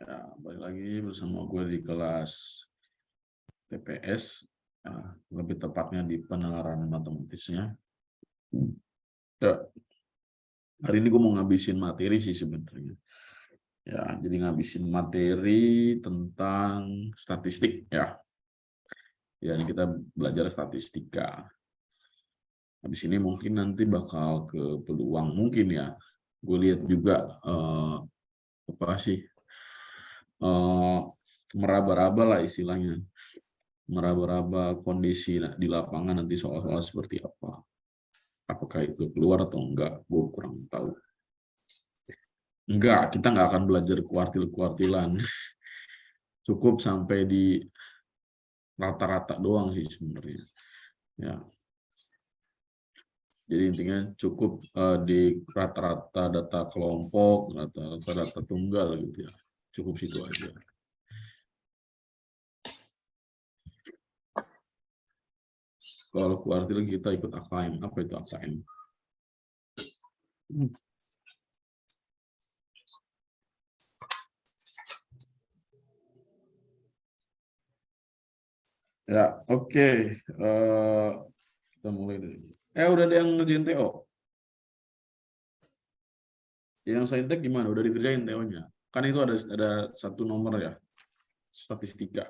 Ya, balik lagi bersama gue di kelas TPS, lebih tepatnya di penalaran matematisnya. Ya, hari ini gue mau ngabisin materi sih sebenarnya. Ya, jadi ngabisin materi tentang statistik ya. Ya, ini kita belajar statistika. Habis ini mungkin nanti bakal ke peluang mungkin ya. Gue lihat juga apa sih meraba-raba lah istilahnya. Meraba-raba kondisi di lapangan nanti soal-soal seperti apa. Apakah itu keluar atau enggak, gue kurang tahu. Enggak, kita nggak akan belajar kuartil-kuartilan. Cukup sampai di rata-rata doang sih sebenarnya. Ya. Jadi intinya cukup di rata-rata data kelompok, rata-rata data tunggal gitu ya. Cukup situ aja. Kalau kuartil kita ikut AKM. Apa itu AKM? Ya, oke. Kita mulai dari udah ada yang ngerjain TO? Yang saintek gimana? Udah dikerjain TO-nya? Kan itu ada satu nomor ya, statistika.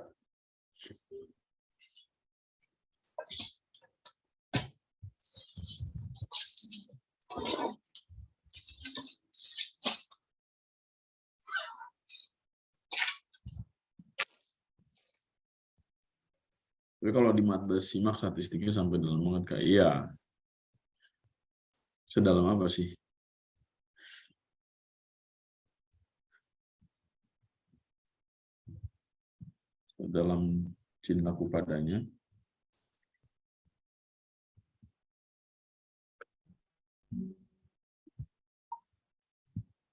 Tapi kalau di Matbas simak statistiknya sampai dalam banget kayak iya. Sedalam apa sih? Dalam cintaku padanya.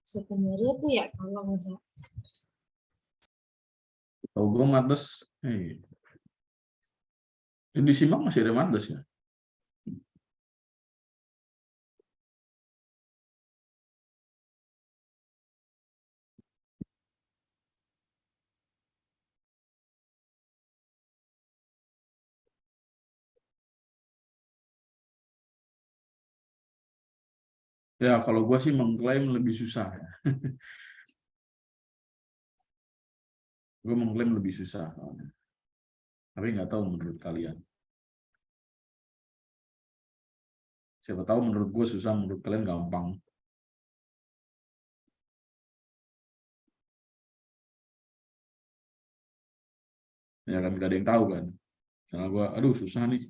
Sebenarnya tuh ya kalau ada Kalau gue Matbas, di simak masih ada Matbas ya? Ya, kalau gue sih mengklaim lebih susah. Ya. Gue mengklaim lebih susah. Tapi nggak tahu menurut kalian. Siapa tahu menurut gue susah, menurut kalian gampang. Ya kan gak ada yang tahu kan. Karena gue, aduh susah nih.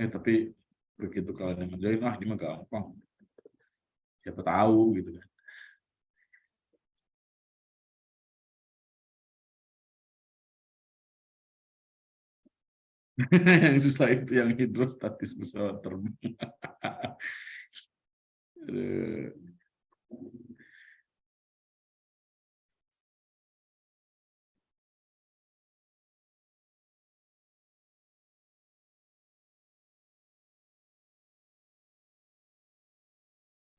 Tapi begitu kalian yang ngerjain, ini mah gampang. Siapa tahu gitu kan. Yang susah itu yang hidrostatis pesawat terbang.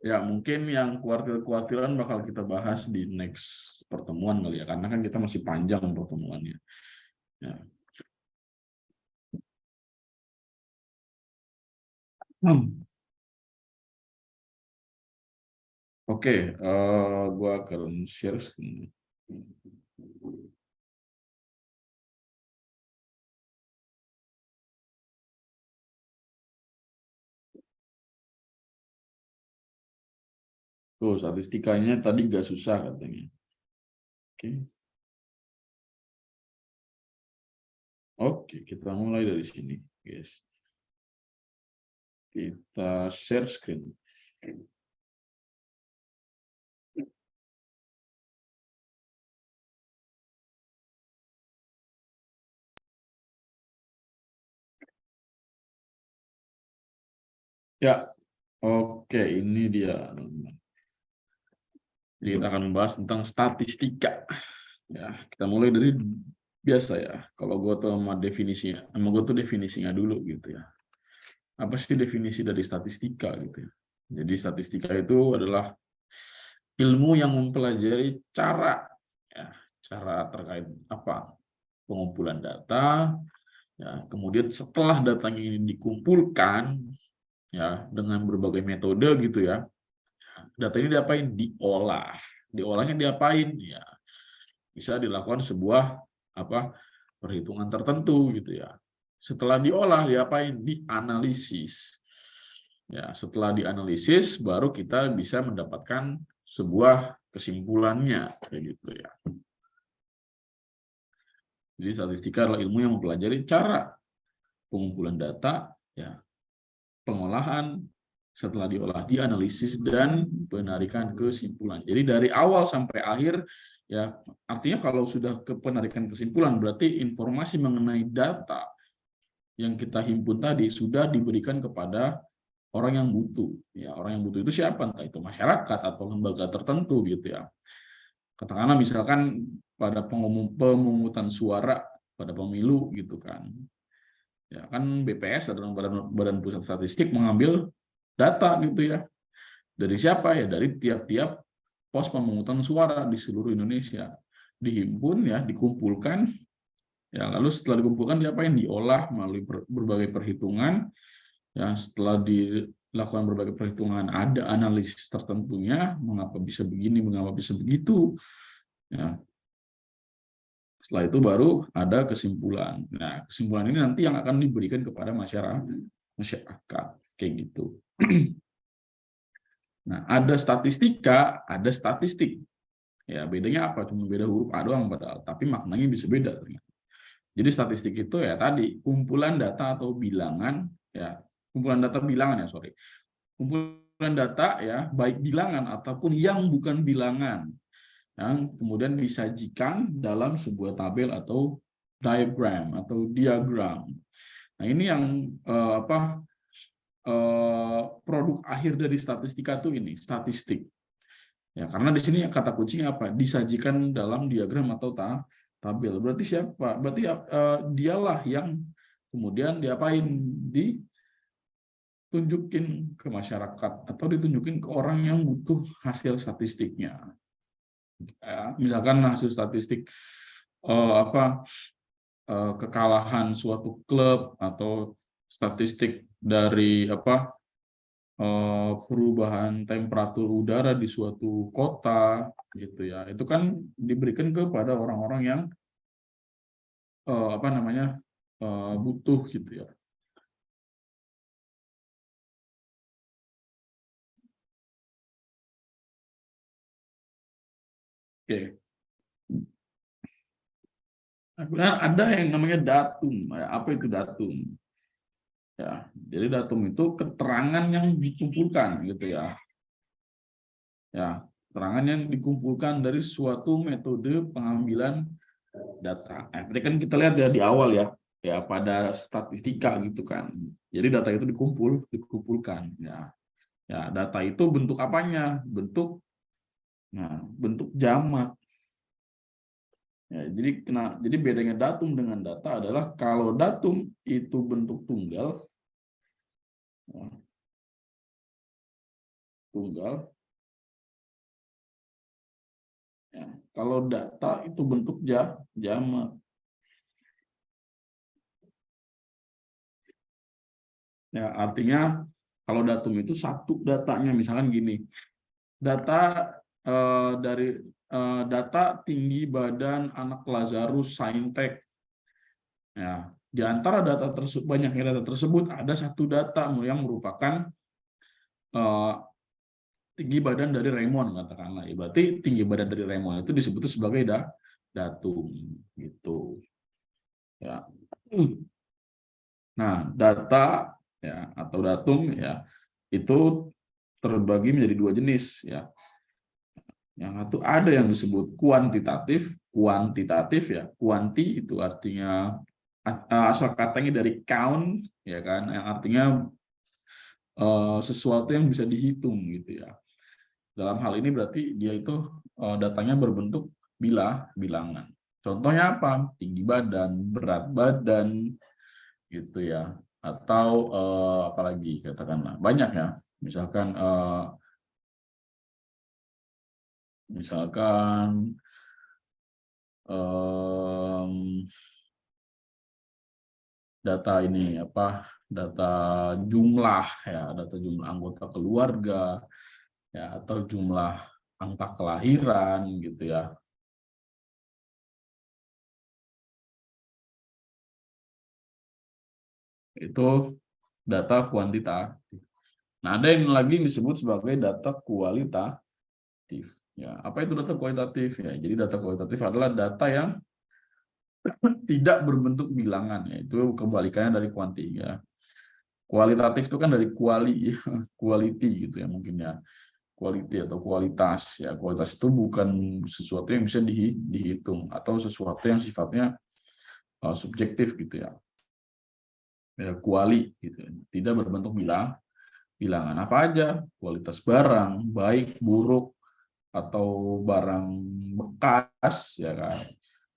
Ya, mungkin yang kuartil-kuartilan bakal kita bahas di next pertemuan kali ya, karena kan kita masih panjang pertemuannya. Ya. Oke, gua akan share screen. Tuh, statistikanya tadi nggak susah katanya. Oke. Oke, kita mulai dari sini, guys. Kita share screen. Ya, oke, ini dia. Jadi kita akan membahas tentang statistika. Ya, kita mulai dari biasa ya. Kalau gue tuh sama definisinya, definisinya dulu gitu ya. Apa sih definisi dari statistika gitu ya? Jadi statistika itu adalah ilmu yang mempelajari cara cara terkait apa pengumpulan data. Ya, kemudian setelah datanya ini dikumpulkan ya dengan berbagai metode gitu ya, data ini diapain? Diolah. Diolahnya diapain? Ya, bisa dilakukan sebuah apa perhitungan tertentu gitu ya. Setelah diolah diapain? Dianalisis. Ya, setelah dianalisis baru kita bisa mendapatkan sebuah kesimpulannya kayak gitu ya. Jadi statistika adalah ilmu yang mempelajari cara pengumpulan data, ya, pengolahan, setelah diolah dianalisis dan penarikan kesimpulan. Jadi dari awal sampai akhir, ya, artinya kalau sudah ke penarikan kesimpulan berarti informasi mengenai data yang kita himpun tadi sudah diberikan kepada orang yang butuh. Ya, orang yang butuh itu siapa? Entah itu masyarakat atau lembaga tertentu gitu ya. Katakanlah misalkan pada pemungutan suara pada pemilu gitu kan. Ya kan BPS adalah Badan Pusat Statistik mengambil data gitu ya. Dari siapa ya? Dari tiap-tiap pos pemungutan suara di seluruh Indonesia. Dihimpun ya, dikumpulkan. Ya, lalu setelah dikumpulkan diapain? Diolah melalui berbagai perhitungan. Ya, setelah dilakukan berbagai perhitungan ada analisis tertentunya, mengapa bisa begini, mengapa bisa begitu. Ya, setelah itu baru ada kesimpulan. Nah, kesimpulan ini nanti yang akan diberikan kepada masyarakat kayak gitu. Nah, ada statistika, ada statistik. Ya, bedanya apa? Cuma beda huruf A doang padahal, tapi maknanya bisa beda ternyata. Jadi statistik itu ya tadi kumpulan data atau bilangan, ya, kumpulan data bilangan ya, sorry. Kumpulan data ya, baik bilangan ataupun yang bukan bilangan, yang kemudian disajikan dalam sebuah tabel atau diagram atau diagram. Nah, ini yang produk akhir dari statistika itu ini, statistik. Ya, karena di sini kata kuncinya apa? Disajikan dalam diagram atau tabel. Berarti siapa? Berarti dialah yang kemudian diapain? Ditunjukin ke masyarakat atau ditunjukin ke orang yang butuh hasil statistiknya. Ya, misalkan hasil statistik kekalahan suatu klub atau statistik dari perubahan temperatur udara di suatu kota gitu ya, itu kan diberikan kepada orang-orang yang butuh gitu ya. Oke. Nah, ada yang namanya datum. Apa itu datum? Ya, jadi datum itu keterangan yang dikumpulkan gitu ya. Ya, keterangan yang dikumpulkan dari suatu metode pengambilan data. Tadi kan kita lihat ya di awal ya pada statistika gitu kan. Jadi data itu dikumpulkan ya. Ya, data itu bentuk apanya? Bentuk jamak. Ya, jadi bedanya datum dengan data adalah kalau datum itu bentuk tunggal, ya, ya. Kalau data itu bentuk jamak. Ya, artinya kalau datum itu satu datanya, misalkan gini, data data tinggi badan anak Lazarus Saintek. Ya, di antara data tersebut, banyaknya data tersebut ada satu data yang merupakan tinggi badan dari Raymond katakanlah. Berarti tinggi badan dari Raymond itu disebut sebagai datum gitu. Ya. Nah, data ya atau datum ya itu terbagi menjadi dua jenis ya. Yang satu ada yang disebut kuantitatif ya. Kuanti itu artinya asal katanya dari count ya kan, yang artinya sesuatu yang bisa dihitung gitu ya. Dalam hal ini berarti dia itu datanya berbentuk bilangan. Contohnya apa? Tinggi badan, berat badan gitu ya. Atau apalagi katakanlah banyak ya. Misalkan data ini apa? Data jumlah ya, data jumlah anggota keluarga ya, atau jumlah angka kelahiran gitu ya. Itu data kuantitatif. Nah, ada yang lagi disebut sebagai data kualitatif. Ya, apa itu data kualitatif? Ya, jadi data kualitatif adalah data yang tidak berbentuk bilangan, yaitu kebalikannya dari kuanti. Ya. Kualitatif itu kan dari quality gitu ya mungkin ya. Quality atau kualitas. Ya, kualitas itu bukan sesuatu yang bisa dihitung atau sesuatu yang sifatnya subjektif gitu ya. Ya, gitu. Tidak berbentuk bilangan apa aja, kualitas barang, baik, buruk, atau barang bekas, ya kan,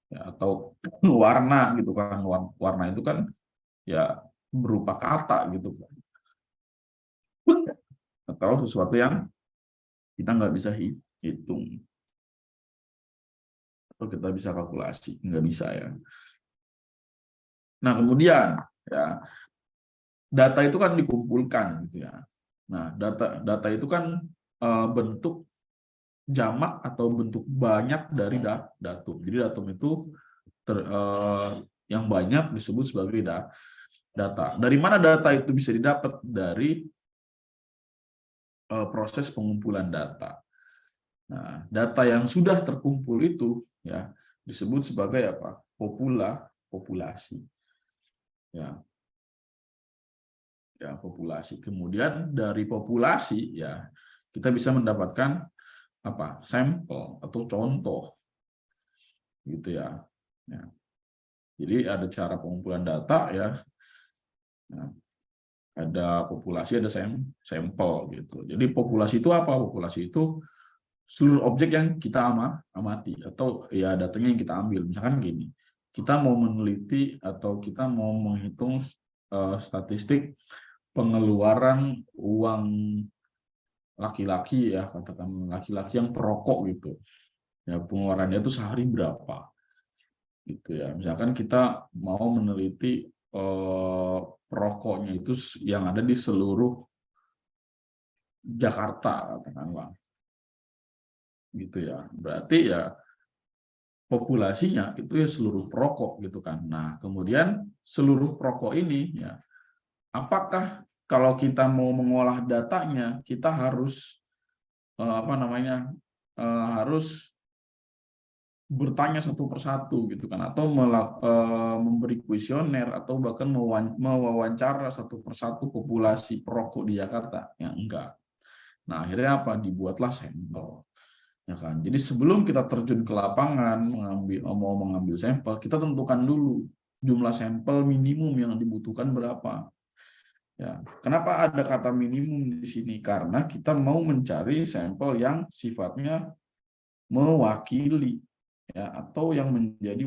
ya, atau warna gitu kan, warna itu kan ya berupa kata gitu kan, atau sesuatu yang kita nggak bisa hitung, atau kita bisa kalkulasi, nggak bisa ya. Nah kemudian ya data itu kan dikumpulkan gitu ya. Nah data itu kan bentuk jamak atau bentuk banyak dari datum. Jadi datum itu yang banyak disebut sebagai data. Dari mana data itu bisa didapat? Dari proses pengumpulan data. Nah, data yang sudah terkumpul itu ya disebut sebagai apa? Populasi. Ya, ya populasi. Kemudian dari populasi ya kita bisa mendapatkan apa? Sampel atau contoh gitu ya. Ya. Jadi ada cara pengumpulan data ya. Nah, ada populasi, ada sampel gitu. Jadi populasi itu apa? Populasi itu seluruh objek yang kita amati atau ya datanya yang kita ambil. Misalkan gini, kita mau meneliti atau kita mau menghitung statistik pengeluaran uang laki-laki ya, katakan laki-laki yang perokok gitu. Ya pengeluarannya itu sehari berapa? Gitu ya. Misalkan kita mau meneliti perokoknya itu yang ada di seluruh Jakarta katakanlah gitu ya, berarti ya populasinya itu ya seluruh perokok gitu kan. Nah kemudian seluruh perokok ini ya apakah kalau kita mau mengolah datanya kita harus apa namanya harus bertanya satu persatu gitu kan, atau memberi kuesioner atau bahkan mewawancara satu persatu populasi perokok di Jakarta ya enggak. Nah akhirnya apa, dibuatlah sampel ya kan. Jadi sebelum kita terjun ke lapangan mau mengambil sampel, kita tentukan dulu jumlah sampel minimum yang dibutuhkan berapa. Ya, kenapa ada kata minimum di sini? Karena kita mau mencari sampel yang sifatnya mewakili ya, atau yang menjadi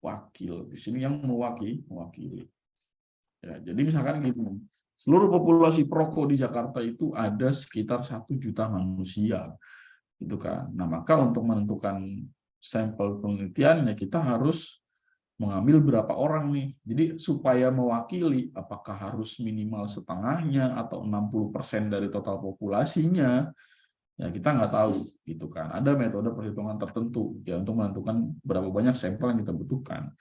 wakil. Di sini yang mewakili. Ya, jadi misalkan gini, seluruh populasi perokok di Jakarta itu ada sekitar 1 juta manusia. Gitu kan. Nah, maka untuk menentukan sampel penelitiannya kita harus mengambil berapa orang nih. Jadi supaya mewakili apakah harus minimal setengahnya atau 60% dari total populasinya, ya kita nggak tahu gitu kan. Ada metode perhitungan tertentu ya untuk menentukan berapa banyak sampel yang kita butuhkan.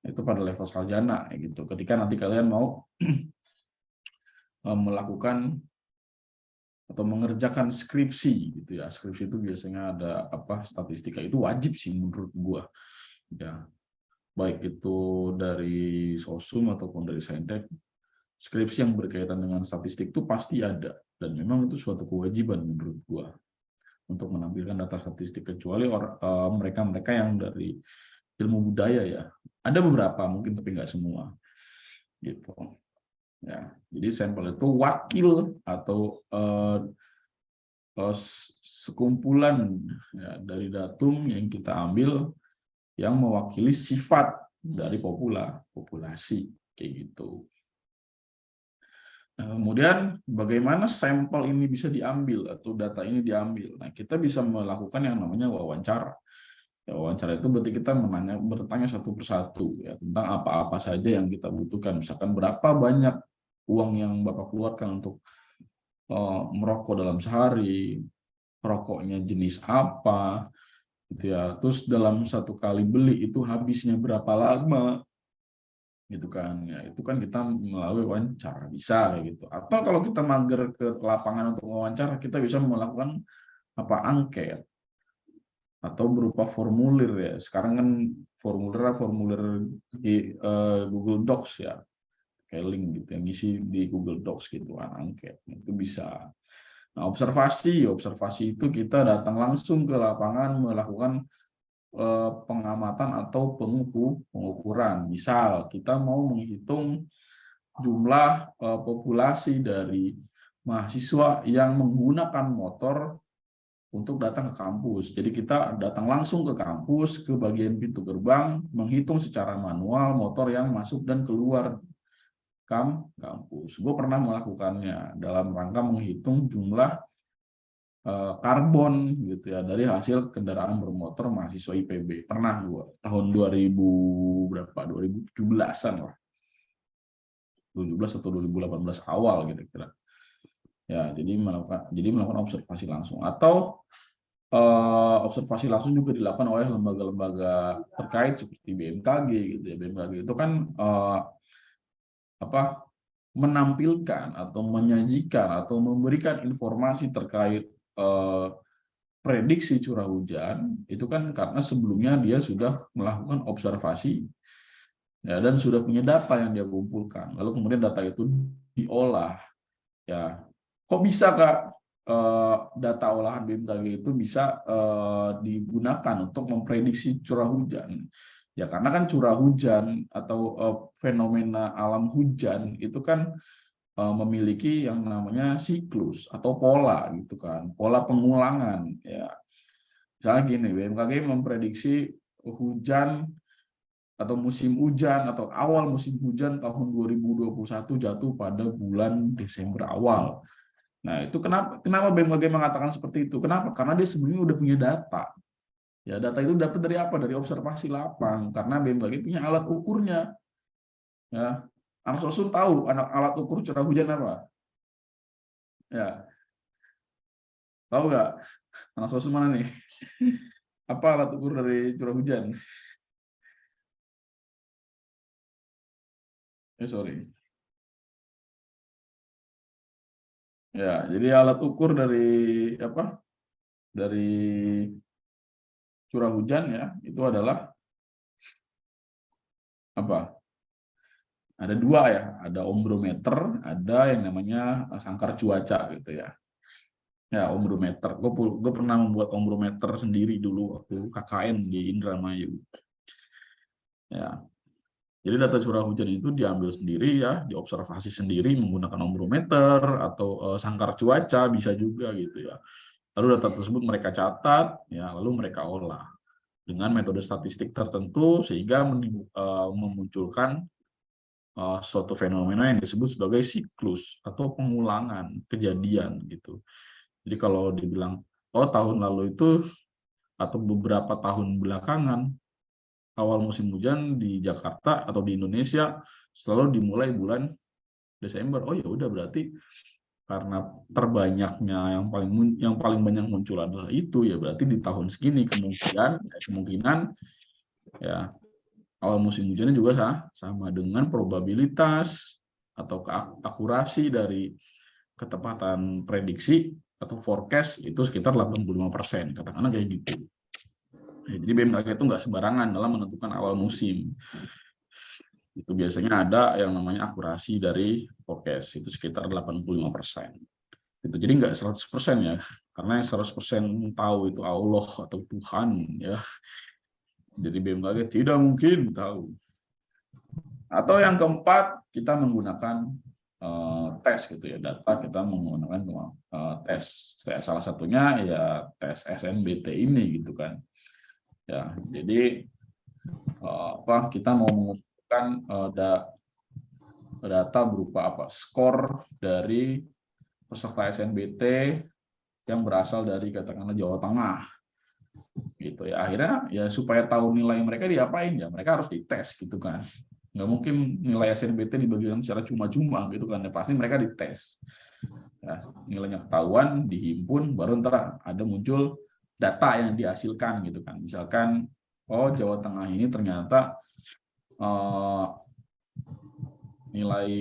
Itu pada level sarjana gitu. Ketika nanti kalian mau melakukan atau mengerjakan skripsi gitu ya. Skripsi itu biasanya ada apa, statistika, itu wajib sih menurut gua. Ya, baik itu dari sosum ataupun dari saintek, skripsi yang berkaitan dengan statistik itu pasti ada dan memang itu suatu kewajiban menurut gua untuk menampilkan data statistik, kecuali mereka-mereka yang dari ilmu budaya ya. Ada beberapa mungkin tapi nggak semua. Gitu. Ya, jadi sampel itu wakil atau sekumpulan ya, dari datum yang kita ambil yang mewakili sifat dari populasi kayak gitu. Nah, kemudian bagaimana sampel ini bisa diambil atau data ini diambil? Nah, kita bisa melakukan yang namanya wawancara. Ya, wawancara itu berarti kita bertanya satu persatu ya tentang apa-apa saja yang kita butuhkan. Misalkan berapa banyak uang yang Bapak keluarkan untuk merokok dalam sehari, rokoknya jenis apa, gitu ya. Terus dalam satu kali beli itu habisnya berapa lama, gitu kan. Ya, itu kan kita melalui wawancara bisa kayak gitu. Atau kalau kita mager ke lapangan untuk wawancara, kita bisa melakukan angket atau berupa formulir ya. Sekarang kan formulir di Google Docs ya, kayak link gitu yang ngisi di Google Docs gitu kan, angket itu bisa. Nah, observasi itu kita datang langsung ke lapangan melakukan pengamatan atau pengukuran. Misal kita mau menghitung jumlah populasi dari mahasiswa yang menggunakan motor untuk datang ke kampus. Jadi kita datang langsung ke kampus, ke bagian pintu gerbang, menghitung secara manual motor yang masuk dan keluar kampus. Gue pernah melakukannya dalam rangka menghitung jumlah karbon gitu ya dari hasil kendaraan bermotor mahasiswa IPB. Pernah gue tahun 2000 berapa? 2017-an lah. 2017 atau 2018 awal gitu kira. Ya, jadi melakukan observasi langsung atau observasi langsung juga dilakukan oleh lembaga-lembaga terkait seperti BMKG gitu ya. BMKG itu kan menampilkan atau menyajikan atau memberikan informasi terkait prediksi curah hujan itu kan karena sebelumnya dia sudah melakukan observasi ya, dan sudah punya data yang dia kumpulkan. Lalu kemudian data itu diolah ya. Kok bisa Kak data olahan BMKG itu bisa digunakan untuk memprediksi curah hujan? Ya karena kan curah hujan atau fenomena alam hujan itu kan memiliki yang namanya siklus atau pola gitu kan, pola pengulangan ya. Misalnya gini, BMKG memprediksi hujan atau musim hujan atau awal musim hujan tahun 2021 jatuh pada bulan Desember awal. Nah, itu kenapa BMKG mengatakan seperti itu? Kenapa? Karena dia sebelumnya udah punya data. Ya, data itu dapat dari apa? Dari observasi lapang. Karena BMKG punya alat ukurnya. Ya, anak sosun tahu alat ukur curah hujan apa? Ya, tahu nggak? Anak sosun mana nih? Apa alat ukur dari curah hujan? Sorry. Ya, jadi alat ukur dari apa? Dari curah hujan ya, itu adalah apa? Ada dua ya, ada ombrometer, ada yang namanya sangkar cuaca gitu ya. Ya, ombrometer. Gue pernah membuat ombrometer sendiri dulu waktu KKN di Indramayu. Ya, jadi data curah hujan itu diambil sendiri ya, diobservasi sendiri menggunakan ombrometer atau sangkar cuaca bisa juga gitu ya. Lalu data tersebut mereka catat, ya, lalu mereka olah dengan metode statistik tertentu sehingga memunculkan suatu fenomena yang disebut sebagai siklus atau pengulangan kejadian gitu. Jadi kalau dibilang oh tahun lalu itu atau beberapa tahun belakangan awal musim hujan di Jakarta atau di Indonesia selalu dimulai bulan Desember. Oh ya udah berarti karena terbanyaknya yang paling banyak muncul adalah itu ya berarti di tahun segini kemungkinan ya awal musim hujannya juga sama dengan probabilitas atau akurasi dari ketepatan prediksi atau forecast itu sekitar 85%, katakanlah kayak gitu. Jadi BMKG itu nggak sembarangan dalam menentukan awal musim. Itu biasanya ada yang namanya akurasi dari forecast, itu sekitar 85%. Itu jadi nggak 100% ya, karena yang 100% tahu itu Allah atau Tuhan ya. Jadi BMKG tidak mungkin tahu. Atau yang keempat, kita menggunakan tes gitu ya, data kita menggunakan tes. Salah satunya ya tes SNBT ini gitu kan. Ya, jadi kita mau mengumpulkan data berupa skor dari peserta SNBT yang berasal dari katakanlah Jawa Tengah. gitu ya. Akhirnya ya supaya tahu nilai mereka diapain ya, mereka harus dites gitu kan. Nggak mungkin nilai SNBT dibagikan secara cuma-cuma gitu kan, ya pasti mereka dites. Ya, nilainya ketahuan, dihimpun, baru ntar ada muncul data yang dihasilkan gitu kan. Misalkan, oh Jawa Tengah ini ternyata nilai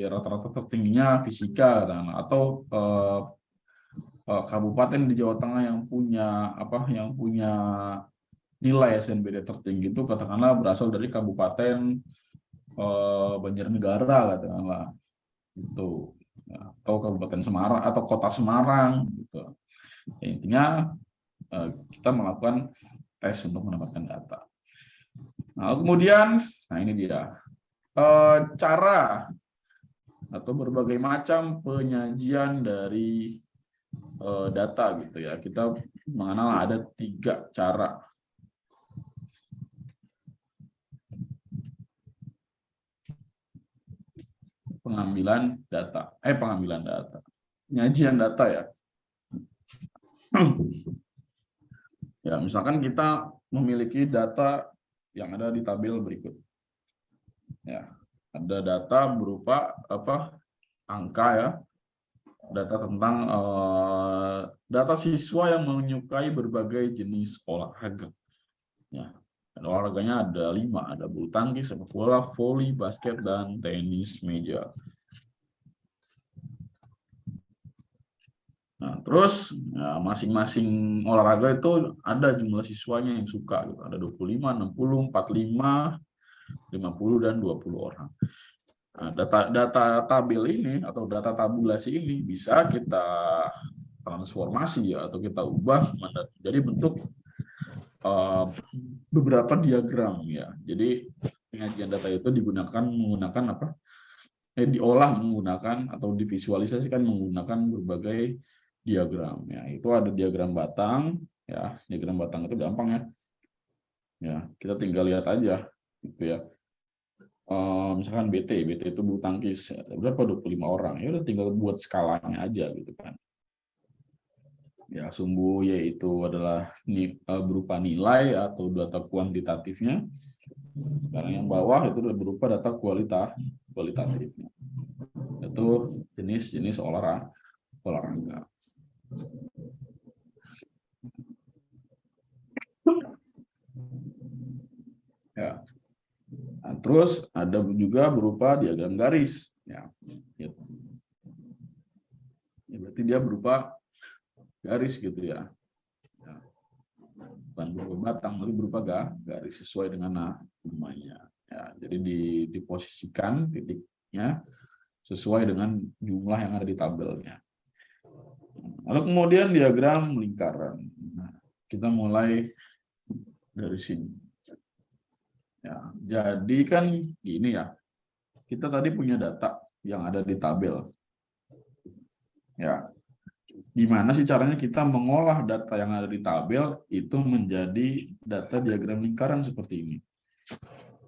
rata-rata tertingginya fisika kan, atau kabupaten di Jawa Tengah yang punya nilai SNBT tertinggi itu katakanlah berasal dari Kabupaten Banjarnegara katakanlah itu, ya, atau Kabupaten Semarang atau Kota Semarang gitu. Ya, intinya kita melakukan tes untuk mendapatkan data. Nah, kemudian, ini dia cara atau berbagai macam penyajian dari data gitu ya. Kita mengenal ada 3 cara. Pengambilan data, penyajian data ya. Ya, misalkan kita memiliki data yang ada di tabel berikut. Ya, ada data berupa angka ya, data tentang data siswa yang menyukai berbagai jenis olahraga. Ya, olahraganya ada 5, ada bulu tangkis, sepak bola, voli, basket, dan tenis meja. Nah, terus ya, masing-masing olahraga itu ada jumlah siswanya yang suka gitu. Ada 25, 60, 45, 50 dan 20 orang. Nah, data tabel ini atau data tabulasi ini bisa kita transformasi ya, atau kita ubah menjadi bentuk beberapa diagram ya. Jadi penyajian data itu menggunakan diolah menggunakan atau divisualisasikan menggunakan berbagai diagram ya. Itu ada diagram batang ya. Diagram batang itu gampang ya. Ya, kita tinggal lihat aja gitu ya. Misalkan BT itu bulu tangkis ya, berapa 25 orang ya, udah tinggal buat skalanya aja gitu kan. Ya, sumbu yaitu adalah berupa nilai atau data kuantitatifnya. Sekarang yang bawah itu berupa data kualitatifnya. Itu jenis-jenis olahraga. Ya. Nah, terus ada juga berupa diagram garis. Ya, gitu. Ya, berarti dia berupa garis gitu ya. Ya. Bukan berupa batang, tapi berupa garis sesuai dengan namanya. Ya, jadi diposisikan titiknya sesuai dengan jumlah yang ada di tabelnya. Lalu kemudian diagram lingkaran. Nah, kita mulai dari sini. Ya, jadi kan gini ya, kita tadi punya data yang ada di tabel. Ya, gimana sih caranya kita mengolah data yang ada di tabel itu menjadi data diagram lingkaran seperti ini.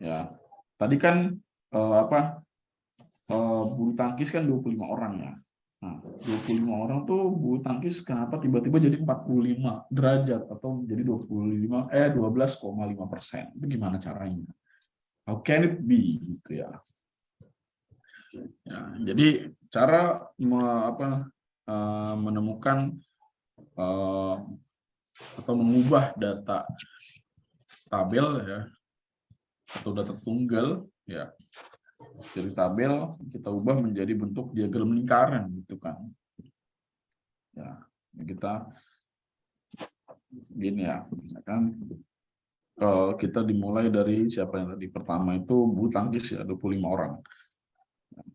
Ya, tadi kan bulu tangkis kan 25 orang ya. Nah, 25 orang tuh bulu tangkis kenapa tiba-tiba jadi 45 derajat atau jadi 12,5%. Itu gimana caranya? How can it be gitu ya? Ya, jadi cara menemukan atau mengubah data tabel ya atau data tunggal ya dari tabel kita ubah menjadi bentuk diagram lingkaran gitu kan. Ya, kita gini ya, misalkan kalau kita dimulai dari siapa yang tadi pertama itu bulu tangkis ya 25 orang.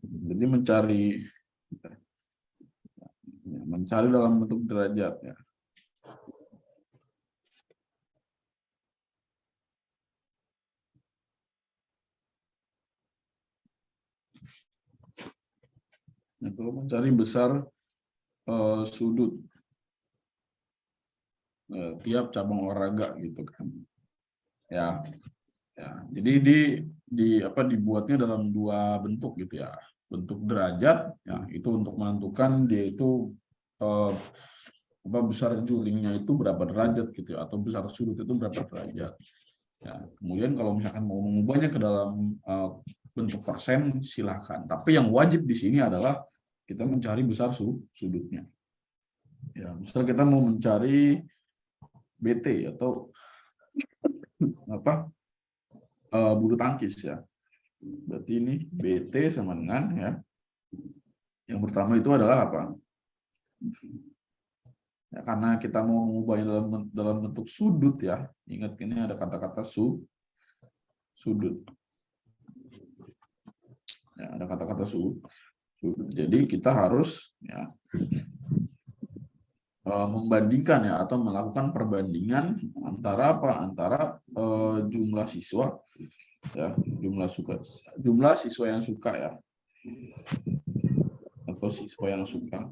Jadi mencari dalam bentuk derajat ya. Itu mencari besar sudut tiap cabang olahraga gitu kan. Ya. Jadi dibuatnya dalam 2 bentuk gitu ya. Bentuk derajat ya itu untuk menentukan dia itu besar julingnya itu berapa derajat gitu ya, atau besar sudut itu berapa derajat. Ya, kemudian kalau misalkan mau mengubahnya ke dalam bentuk persen silahkan. Tapi yang wajib di sini adalah kita mencari besar sudutnya. Ya, misal kita mau mencari BT atau apa bulu tangkis ya. Berarti ini BT sama dengan ya. Yang pertama itu adalah apa? Ya, karena kita mau mengubahnya dalam bentuk sudut ya. Ingat ini ada kata-kata sudut. Ya, ada kata-kata sudut. Jadi kita harus ya membandingkan ya atau melakukan perbandingan antara apa? Antara jumlah siswa ya, jumlah siswa yang suka ya. Atau siswa yang suka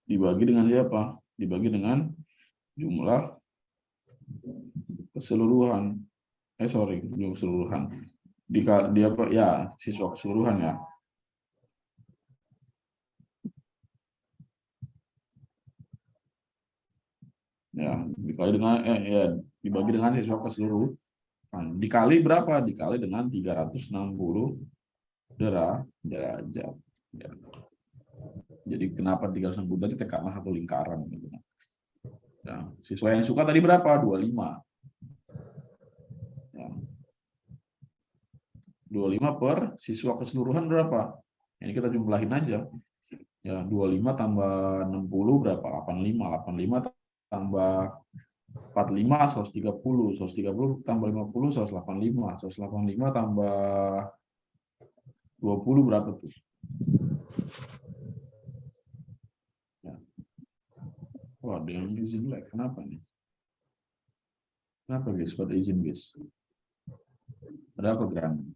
dibagi dengan siapa? Dibagi dengan jumlah keseluruhan. Jumlah keseluruhan. Dia apa? Ya, siswa keseluruhan ya. Ya, dibagi dengan siswa keseluruhan. Dikali berapa? Dikali dengan 360 derajat. Ya. Jadi kenapa 360 derajat? Karena satu lingkaran. Gitu. Nah, siswa yang suka tadi berapa? 25. Ya. 25 per siswa keseluruhan berapa? Ini kita jumlahin aja. Ya, 25 tambah 60 berapa? 85. 85 tambah 45, 130. 130 tambah 50, 185. 185 tambah 20 berapa tuh? Ya. Wah, ada yang izin lag. Kenapa nih? Kenapa guys? Pada izin guys? Ada apa geram?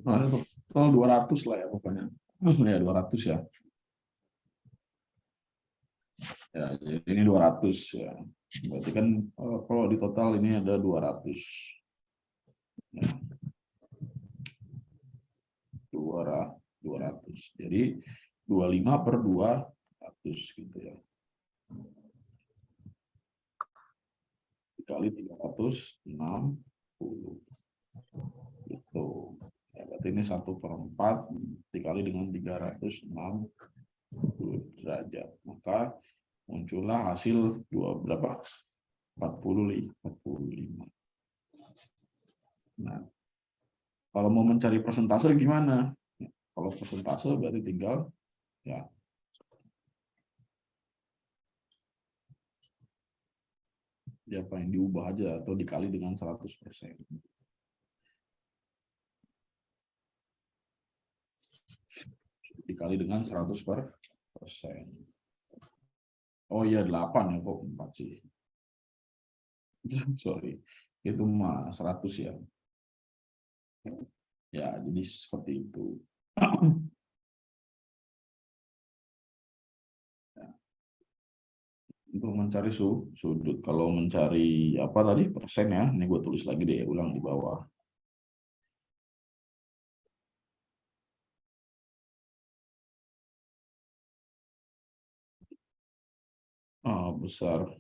Nah, total 200 lah ya pokoknya. Ya 200 ya. Ya, jadi ini 200 ya. Berarti kan kalau di total ini ada 200. Ya. 200. Jadi 25 per 200 gitu ya. Dikali 360. Gitu. Ya, berarti ini 1/4 dikali dengan 360 derajat. Maka muncullah hasil berapa? 45. Nah, kalau mau mencari persentase gimana? Kalau persentase berarti tinggal ya apa yang diubah aja atau dikali dengan 100%. Dikali dengan 100%. Oh iya 8 ya, kok 4 sih. Sorry. Itu mah 100 ya. Ya, jadi seperti itu. Untuk mencari sudut. Kalau mencari apa tadi persen ya, ini gue tulis lagi deh, ulang di bawah. Besar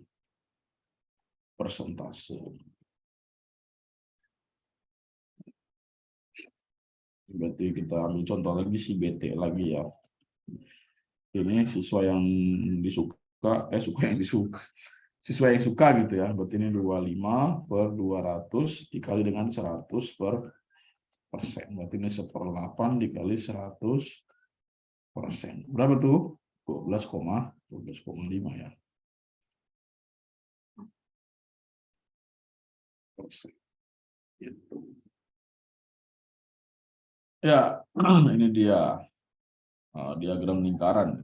persentase. Berarti kita ambil contoh lagi si BT lagi ya. Ini siswa yang disuka, siswa yang suka gitu ya. Berarti ini 25 per 200 dikali dengan 100 per persen. Berarti ini 1/8 dikali 100%. Berapa tuh? 12,5 ya. Persen. Gitu. Ya, ini dia diagram lingkaran.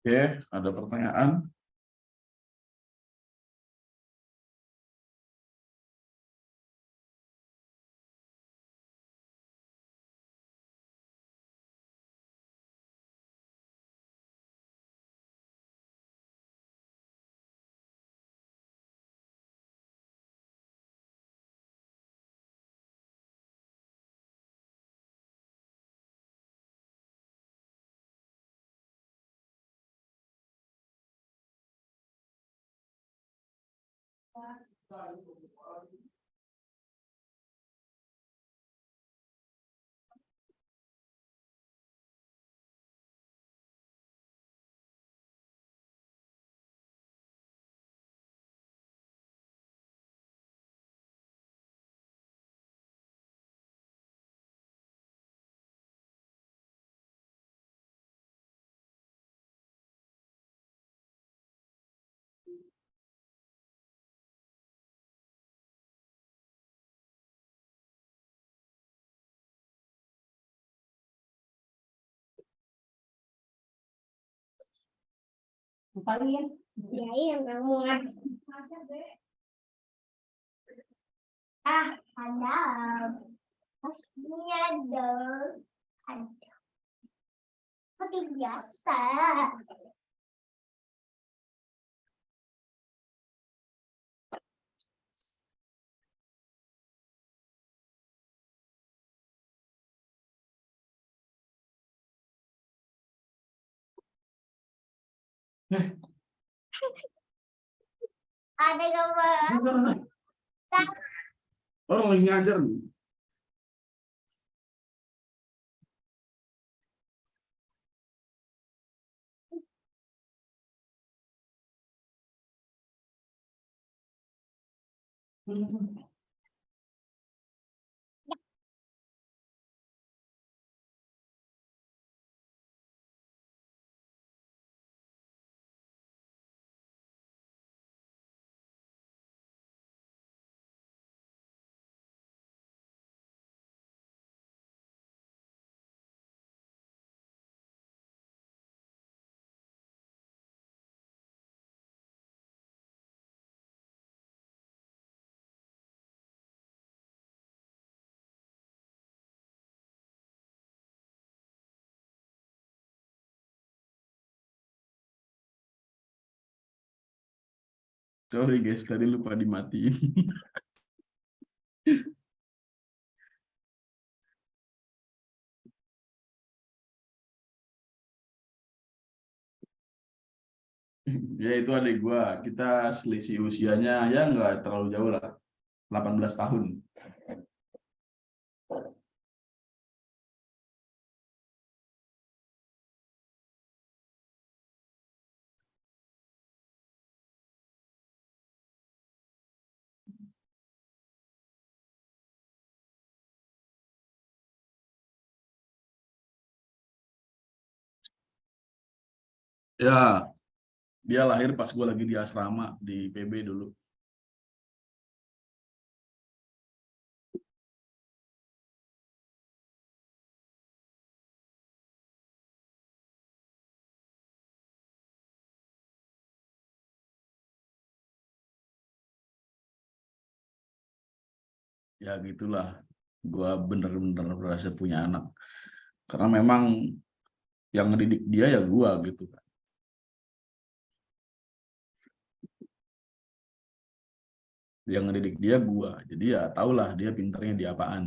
Oke, ada pertanyaan? Kalian ya yang kamu ada pastinya dong ada seperti biasa. Ada gambar Orang lagi ngajar nih. Sorry guys, tadi lupa dimatiin. Ya itu adik gua, kita selisih usianya ya nggak terlalu jauh lah, 18 tahun. Ya, dia lahir pas gua lagi di asrama di PB dulu. Ya gitulah, gua bener-bener berasa punya anak. Karena memang yang ngedidik dia ya gua gitu kan. Yang ngedidik dia gua, jadi ya tahulah dia pinternya di apaan.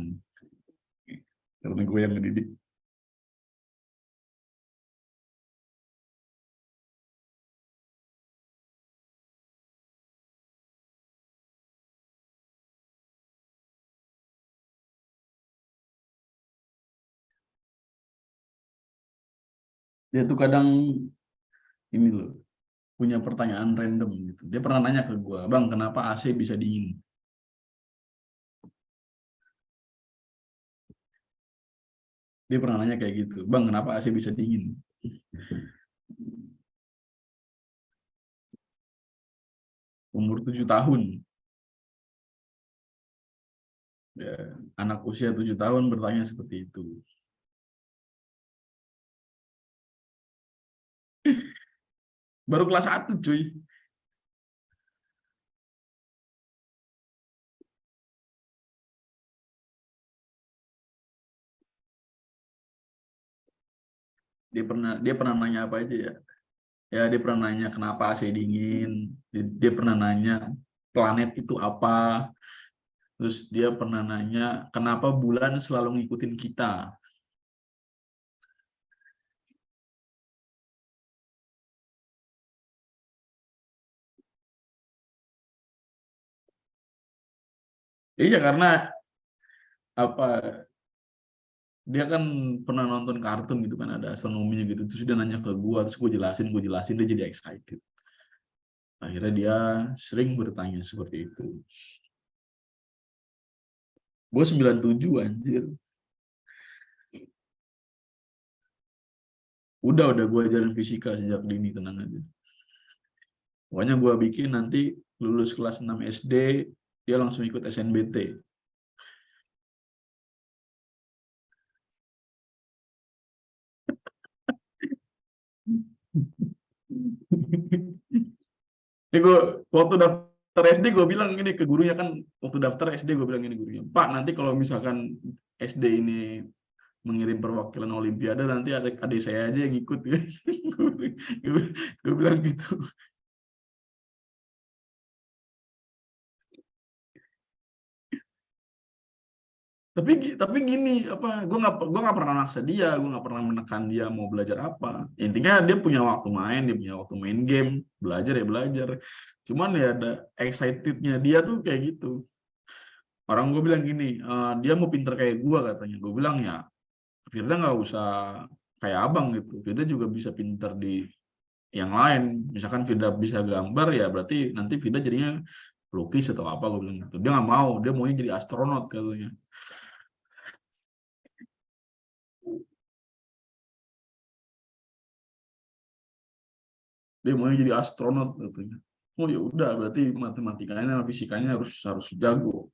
Karena gue yang ngedidik. Dia tuh kadang ini loh, punya pertanyaan random gitu. Dia pernah nanya ke gua, "Bang, kenapa AC bisa dingin?" Dia pernah nanya kayak gitu, "Bang, kenapa AC bisa dingin?" Umur 7 tahun. Ya, anak usia 7 tahun bertanya seperti itu. Baru kelas 1, cuy. Dia pernah nanya apa aja ya? Ya, dia pernah nanya kenapa AC dingin. Dia pernah nanya planet itu apa. Terus dia pernah nanya kenapa bulan selalu ngikutin kita. Iya, karena apa? Dia kan pernah nonton kartun gitu kan, ada astronominya gitu. Terus dia nanya ke gua, terus gue jelasin, dia jadi excited. Akhirnya dia sering bertanya seperti itu. Gue 97, anjir. Udah gue ajarin fisika sejak dini, tenang aja. Pokoknya gue bikin nanti lulus kelas 6 SD, dia langsung ikut SNBT. Ini gue waktu daftar SD gue bilang gini ke gurunya kan, waktu daftar SD gue bilang gini gurunya, Pak, nanti kalau misalkan SD ini mengirim perwakilan Olimpiade, nanti adik saya aja yang ikut. Gue bilang gitu. Tapi gini, apa, gue nggak pernah maksa dia, gue nggak pernah menekan dia mau belajar apa. Intinya dia punya waktu main, dia punya waktu main game, belajar ya belajar. Cuman ya ada excitednya dia tuh kayak gitu. Orang gue bilang gini, dia mau pinter kayak gue katanya. Gue bilang ya, Firda nggak usah kayak abang gitu. Firda juga bisa pinter di yang lain. Misalkan Firda bisa gambar ya berarti nanti Firda jadinya pelukis atau apa, gue bilang gitu. Dia nggak mau, dia maunya jadi astronot katanya. Dia maunya jadi astronot katanya. Oh ya udah, berarti matematikanya fisikanya harus harus jago.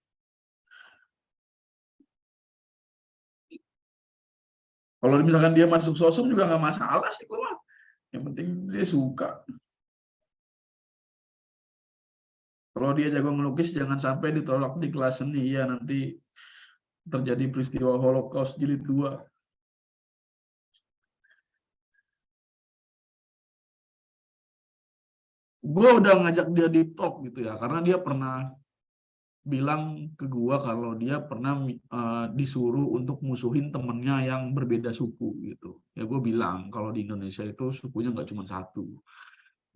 Kalau misalkan dia masuk sosum juga nggak masalah sih, gue mah. Yang penting dia suka. Kalau dia jago melukis jangan sampai ditolak di kelas seni ya, nanti terjadi peristiwa Holocaust jilid 2. Gue udah ngajak dia di talk gitu ya, karena dia pernah bilang ke gue kalau dia pernah disuruh untuk musuhin temennya yang berbeda suku gitu. Ya gue bilang kalau di Indonesia itu sukunya nggak cuma satu,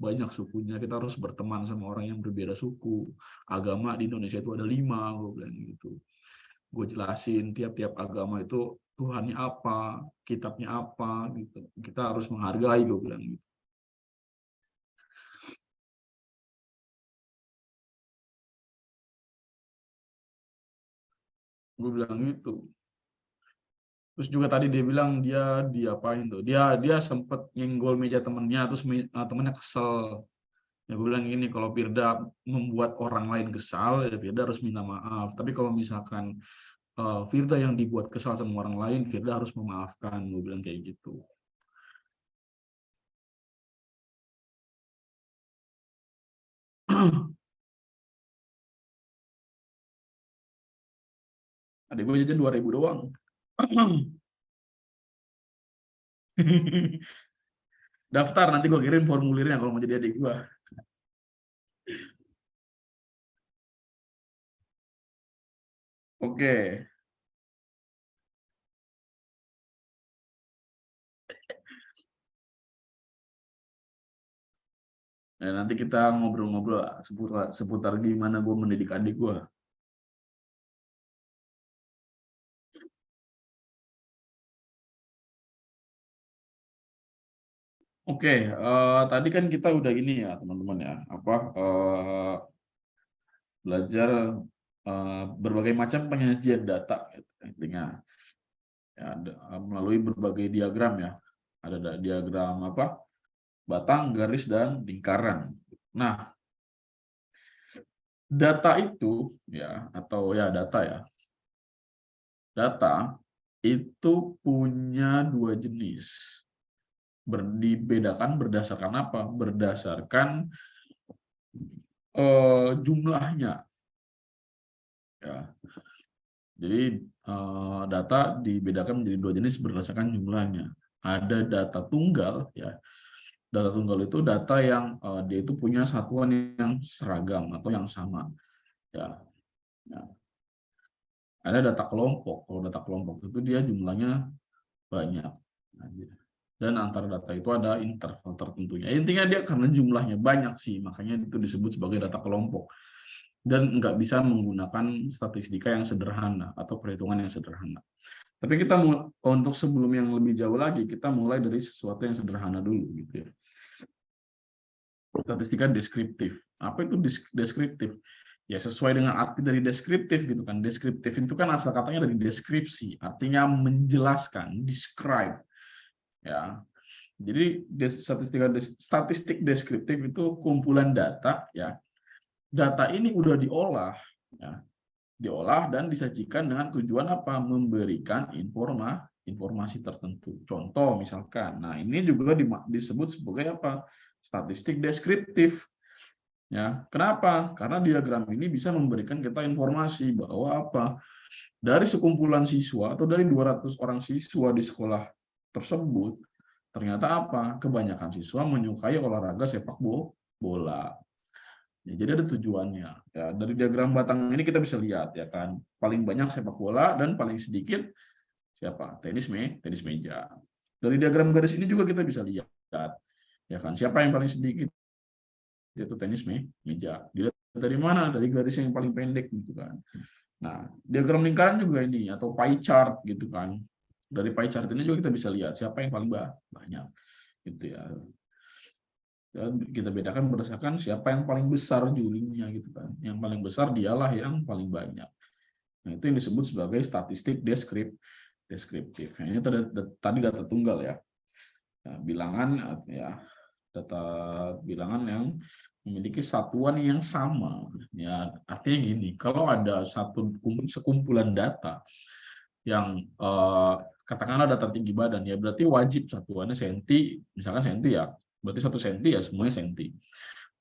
banyak sukunya, kita harus berteman sama orang yang berbeda suku. Agama di Indonesia itu ada 5, gue bilang gitu. Gue jelasin tiap-tiap agama itu Tuhannya apa, kitabnya apa gitu, kita harus menghargai, gue bilang gitu. Gue bilang gitu. Terus juga tadi dia bilang dia diapain tuh, dia sempet nyenggol meja temennya, terus temennya kesel. Ya gue bilang gini, kalau Firda membuat orang lain kesal ya Firda harus minta maaf, tapi kalau misalkan Firda yang dibuat kesal sama orang lain, Firda harus memaafkan, gue bilang kayak gitu. Adik gue jajan 2.000 doang. Daftar, nanti gue kirim formulirnya kalau mau jadi adik gue. Oke. Nah, nanti kita ngobrol-ngobrol seputar gimana gue mendidik adik gue. Oke, tadi kan kita udah ini ya teman-teman ya, apa belajar berbagai macam penyajian data gitu, intinya ya, melalui berbagai diagram ya. Ada diagram apa? Batang, garis, dan lingkaran. Nah, data itu ya, atau ya data ya, data itu punya 2 jenis. dibedakan berdasarkan apa? Berdasarkan jumlahnya. Ya. Jadi data dibedakan menjadi dua jenis berdasarkan jumlahnya. Ada data tunggal, ya. Data tunggal itu data yang dia itu punya satuan yang seragam atau yang sama. Ya. Ya. Ada data kelompok. Kalau data kelompok itu dia jumlahnya banyak. Dan antara data itu ada interval tertentunya. Intinya dia karena jumlahnya banyak sih, makanya itu disebut sebagai data kelompok. Dan nggak bisa menggunakan statistika yang sederhana atau perhitungan yang sederhana. Tapi kita untuk sebelum yang lebih jauh lagi, kita mulai dari sesuatu yang sederhana dulu, gitu ya. Statistika deskriptif. Apa itu deskriptif? Ya sesuai dengan arti dari deskriptif gitu kan. Deskriptif itu kan asal katanya dari deskripsi, artinya menjelaskan, describe. Ya. Jadi statistik deskriptif itu kumpulan data, ya. Data ini udah diolah, ya. Diolah dan disajikan dengan tujuan apa? Memberikan informasi tertentu. Contoh misalkan, nah ini juga disebut sebagai apa? Statistik deskriptif. Ya, kenapa? Karena diagram ini bisa memberikan kita informasi bahwa apa? Dari sekumpulan siswa atau dari 200 orang siswa di sekolah tersebut, ternyata apa? Kebanyakan siswa menyukai olahraga sepak bola. Ya, jadi ada tujuannya. Ya, dari diagram batang ini kita bisa lihat ya kan, paling banyak sepak bola dan paling sedikit siapa? Tenis meja. Dari diagram garis ini juga kita bisa lihat ya kan, siapa yang paling sedikit? Yaitu tenis meja. Dilihat dari mana? Dari garis yang paling pendek gitu kan. Nah, diagram lingkaran juga ini atau pie chart gitu kan. Dari pie chart ini juga kita bisa lihat siapa yang paling banyak gitu ya. Dan kita bedakan berdasarkan siapa yang paling besar jumlahnya gitu kan. Yang paling besar dialah yang paling banyak. Nah, itu yang disebut sebagai statistik deskriptif. Nah, ini tadi data tunggal ya. Nah, bilangan ya, data bilangan yang memiliki satuan yang sama. Ya, artinya gini, kalau ada sekumpulan data yang katakanlah data tinggi badan, ya berarti wajib satuannya senti, misalkan senti ya, berarti 1 senti ya semuanya senti.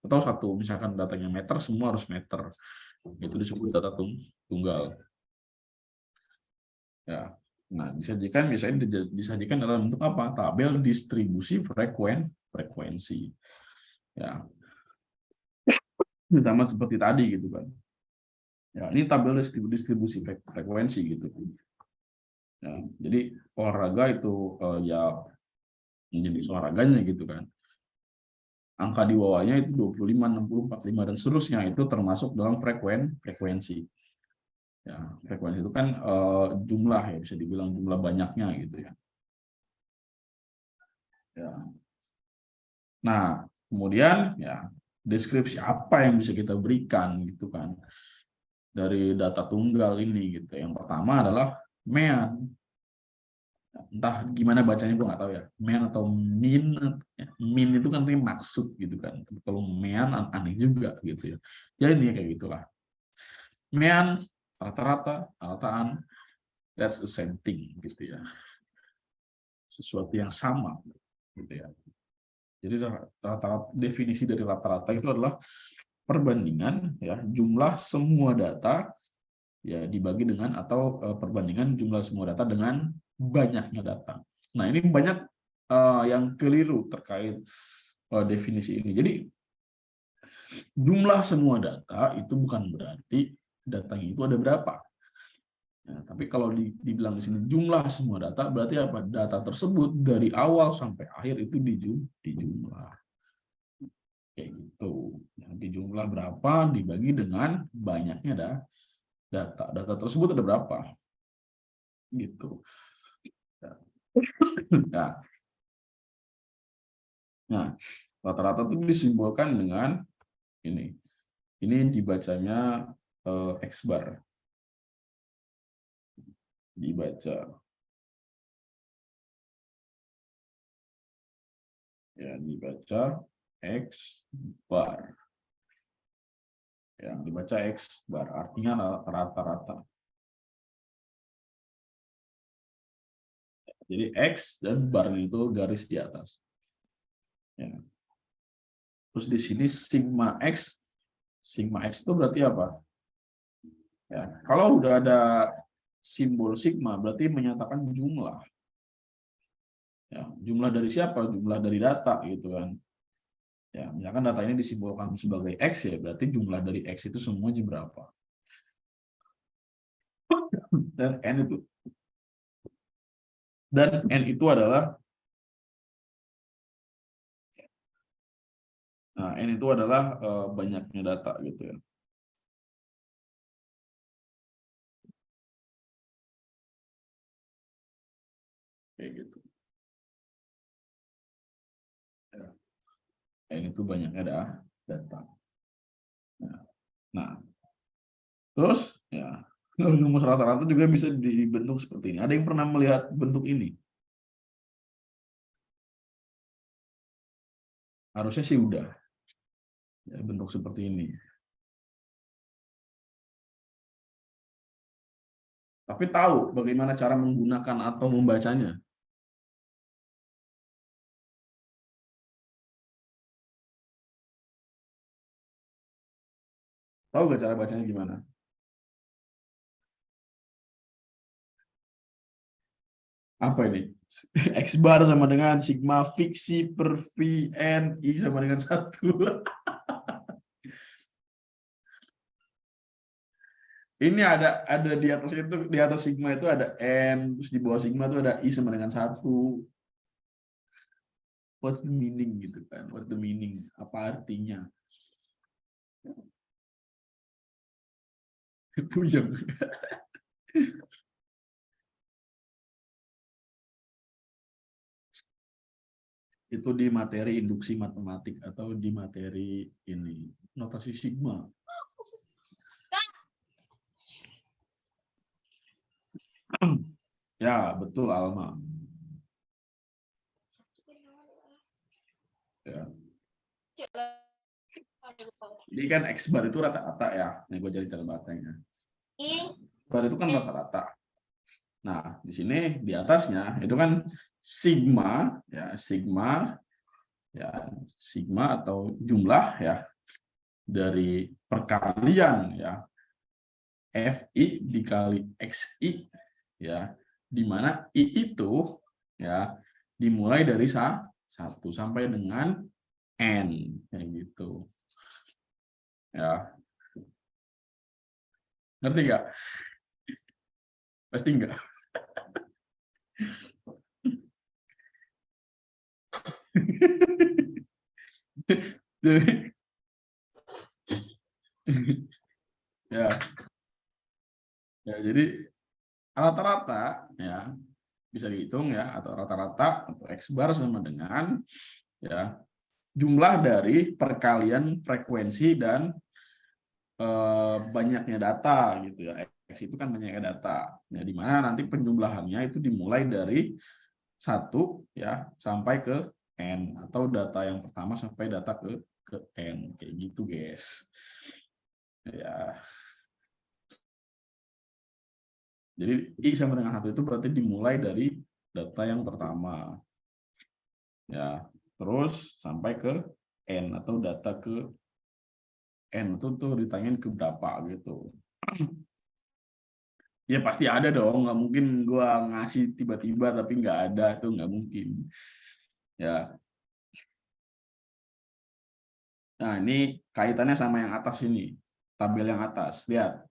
Atau satu, misalkan datanya meter, semua harus meter. Itu disebut data tunggal. Ya. Nah, disajikan dalam bentuk apa? Tabel distribusi frekuensi. Ya. Sama seperti tadi gitu kan. Ya, ini tabel distribusi frekuensi gitu. Ya, jadi olahraga itu ya jenis olahraganya gitu kan. Angka di bawahnya itu 25, 60, 45 dan seterusnya itu termasuk dalam frekuensi. Ya, frekuensi itu kan jumlah ya, bisa dibilang jumlah banyaknya gitu ya. Ya. Nah, kemudian ya deskripsi apa yang bisa kita berikan gitu kan dari data tunggal ini gitu. Yang pertama adalah mean. Entah gimana bacanya gue nggak tahu ya, mean atau min. Min itu kan artinya maksud gitu kan. Kalau mean aneh juga gitu ya. Ya ini kayak gitulah. Mean rata-rata, rataan, that's the same thing gitu ya. Sesuatu yang sama gitu ya. Jadi rata-rata, definisi dari rata-rata itu adalah perbandingan ya jumlah semua data ya dibagi dengan atau perbandingan jumlah semua data dengan banyaknya data. Nah, ini banyak yang keliru terkait definisi ini. Jadi jumlah semua data itu bukan berarti datanya itu ada berapa. Ya, tapi kalau dibilang di sini jumlah semua data berarti apa? Data tersebut dari awal sampai akhir itu dijumlah. Kayak gitu. Nanti jumlah berapa dibagi dengan banyaknya data. Data tersebut ada berapa? Gitu. Nah, rata-rata itu disimbolkan dengan ini. Ini dibacanya X bar. Dibaca. Ya, dibaca X bar. Yang dibaca X bar artinya rata-rata. Jadi X dan bar itu garis di atas. Ya. Terus di sini sigma X itu berarti apa? Ya, kalau udah ada simbol sigma berarti menyatakan jumlah. Ya, jumlah dari siapa? Jumlah dari data gitu kan. Ya, misalkan data ini disimbolkan sebagai X ya, berarti jumlah dari X itu semuanya berapa? Dan N itu adalah banyaknya data gitu ya. Kayak gitu. Ya. N itu banyaknya data. Nah, terus ya rumus rata-rata juga bisa dibentuk seperti ini. Ada yang pernah melihat bentuk ini? Harusnya sih udah. Ya, bentuk seperti ini. Tapi tahu bagaimana cara menggunakan atau membacanya? Tahu nggak cara bacanya gimana? Apa ini? X bar sama dengan sigma fiksi per V N I sama dengan 1. Ini ada di atas itu, di atas sigma itu ada N, terus di bawah sigma itu ada I sama dengan 1. What's the meaning gitu kan? What the meaning? Apa artinya? Puyeng. Itu di materi induksi matematik atau di materi ini notasi sigma. Ya, betul Alma. Ya. Ini kan X bar itu rata-rata ya. Nih gue jadi cara bacanya. Bar itu kan rata-rata. Nah, di sini di atasnya itu kan sigma ya, sigma atau jumlah ya dari perkalian ya FI dikali XI ya, di mana I itu ya dimulai dari 1 sampai dengan N kayak gitu. Ya. Ngerti nggak? Pasti nggak. Ya. Ya, jadi rata-rata ya bisa dihitung ya, atau rata-rata atau X bar sama dengan ya jumlah dari perkalian frekuensi dan banyaknya data gitu ya. X itu kan banyaknya data. Ya, di mana nanti penjumlahannya itu dimulai dari 1 ya sampai ke N, atau data yang pertama sampai data ke N kayak gitu, guys. Ya. Jadi I sama dengan 1 itu berarti dimulai dari data yang pertama. Ya, terus sampai ke N atau data ke N itu tuh ditanyain ke berapa gitu. Ya pasti ada dong, nggak mungkin gua ngasih tiba-tiba tapi nggak ada, itu nggak mungkin. Ya. Nah, ini kaitannya sama yang atas ini, tabel yang atas. Lihat.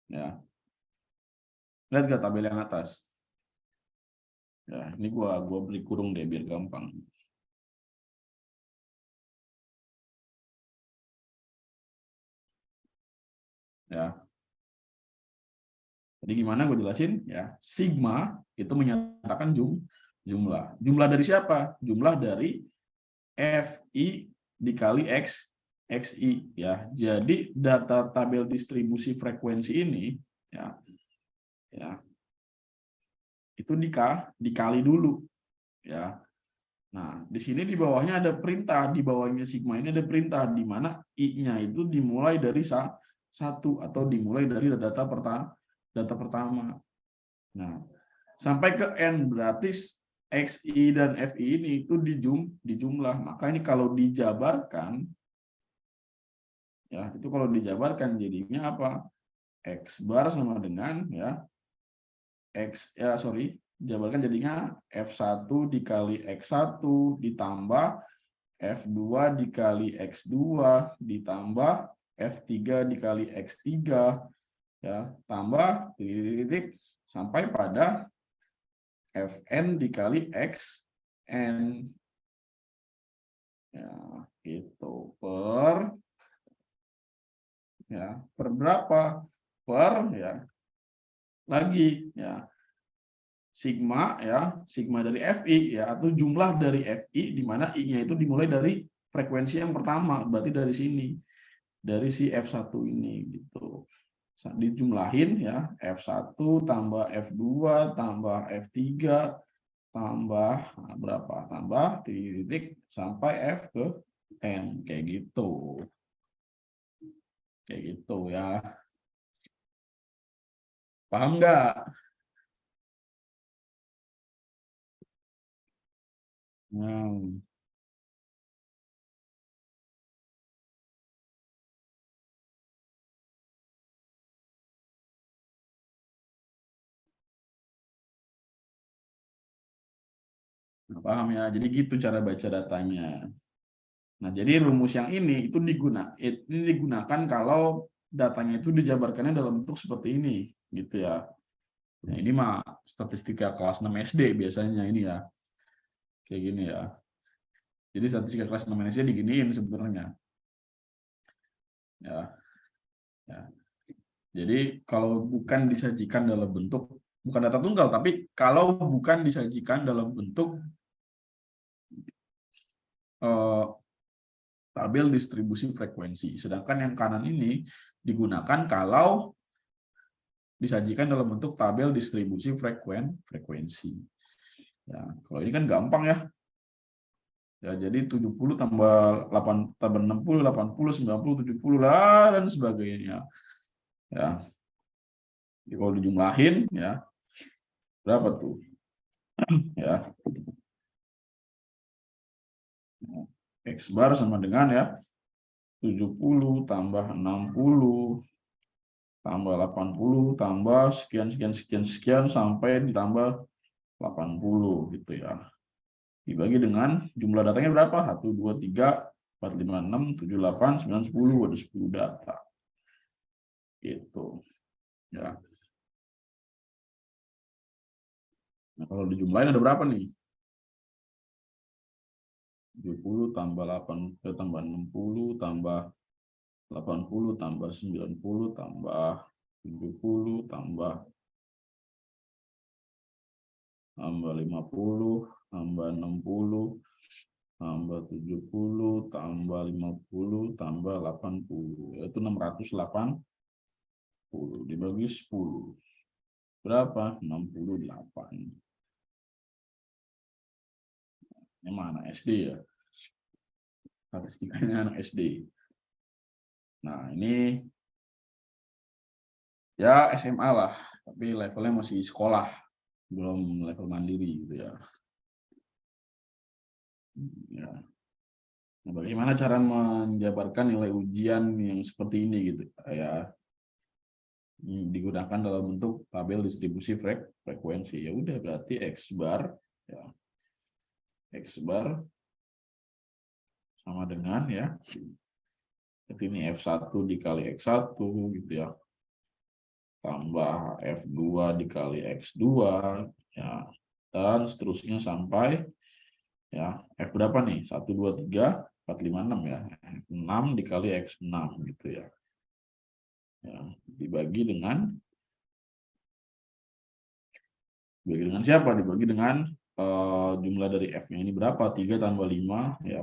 Ya. Lihat nggak tabel yang atas? Ya, ini gua beri kurung deh biar gampang. Ya. Jadi gimana gue jelasin? Ya, sigma itu menyatakan jumlah. Jumlah dari siapa? Jumlah dari FI dikali XI ya. Jadi data tabel distribusi frekuensi ini ya itu dikali dulu ya. Nah, di sini di bawahnya ada perintah, di bawahnya sigma ini ada perintah di mana I-nya itu dimulai dari 1 atau dimulai dari data pertama. Nah, sampai ke N, berarti XI dan FI ini itu dijumlah. Maka ini kalau dijabarkan, ya itu kalau dijabarkan jadinya apa? X bar sama dengan ya dijabarkan jadinya F1 dikali X1 ditambah F2 dikali X2 ditambah F3 dikali X3 ya tambah titik sampai pada Fn dikali Xn ya gitu per berapa ya lagi ya sigma dari Fi ya atau jumlah dari Fi di mana I-nya itu dimulai dari frekuensi yang pertama, berarti dari sini dari si F1 ini gitu. Dijumlahin ya F1 tambah F2 tambah F3 tambah berapa? Tambah titik sampai F ke N kayak gitu. Kayak gitu ya. Paham nggak? Paham ya? Jadi gitu cara baca datanya. Nah, jadi rumus yang ini digunakan kalau datanya itu dijabarkannya dalam bentuk seperti ini, gitu ya. Nah, ini mah statistika kelas 6 SD biasanya ini ya. Kayak gini ya. Jadi statistika kelas 6 SD diginiin sebenarnya. Ya. Ya. Jadi kalau bukan disajikan dalam bentuk bukan data tunggal, tapi kalau bukan disajikan dalam bentuk tabel distribusi frekuensi. Sedangkan yang kanan ini digunakan kalau disajikan dalam bentuk tabel distribusi frekuensi. Ya, kalau ini kan gampang ya. Ya, jadi 70 tambah 8 tambah 60, 80, 90, 70 lah dan sebagainya. Ya. Jadi kalau dijumlahin ya berapa tuh? Ya. X bar sama dengan ya 70 tambah 60 tambah 80 tambah sekian sampai ditambah 80 gitu ya. Dibagi dengan jumlah datanya berapa? 1 2 3 4 5 6 7 8 9 10 ada 10 data. Gitu. Ya. Nah, kalau dijumlahin ada berapa nih? 70 tambah 8 tambah 60 tambah 80 tambah 90 tambah 70 tambah 50 tambah 60 tambah 70 tambah 50 tambah 80 yaitu 680 dibagi 10 berapa? 68. Ini mana SD ya? Statistikanya anak SD. Nah, ini ya SMA lah, tapi levelnya masih sekolah, belum level mandiri gitu ya. Ya. Nah, bagaimana cara menjabarkan nilai ujian yang seperti ini gitu ya? Digunakan dalam bentuk tabel distribusi frekuensi. Ya udah berarti X bar ya. X bar sama dengan ya. Ini F1 dikali X1 gitu ya. Tambah F2 dikali X2 ya. Dan seterusnya sampai ya F berapa nih? 1 2 3 4 5 6 ya. 6 dikali X6 gitu ya. Ya, dibagi dengan siapa? Dibagi dengan jumlah dari F-nya ini berapa? 3 tambah 5 ya.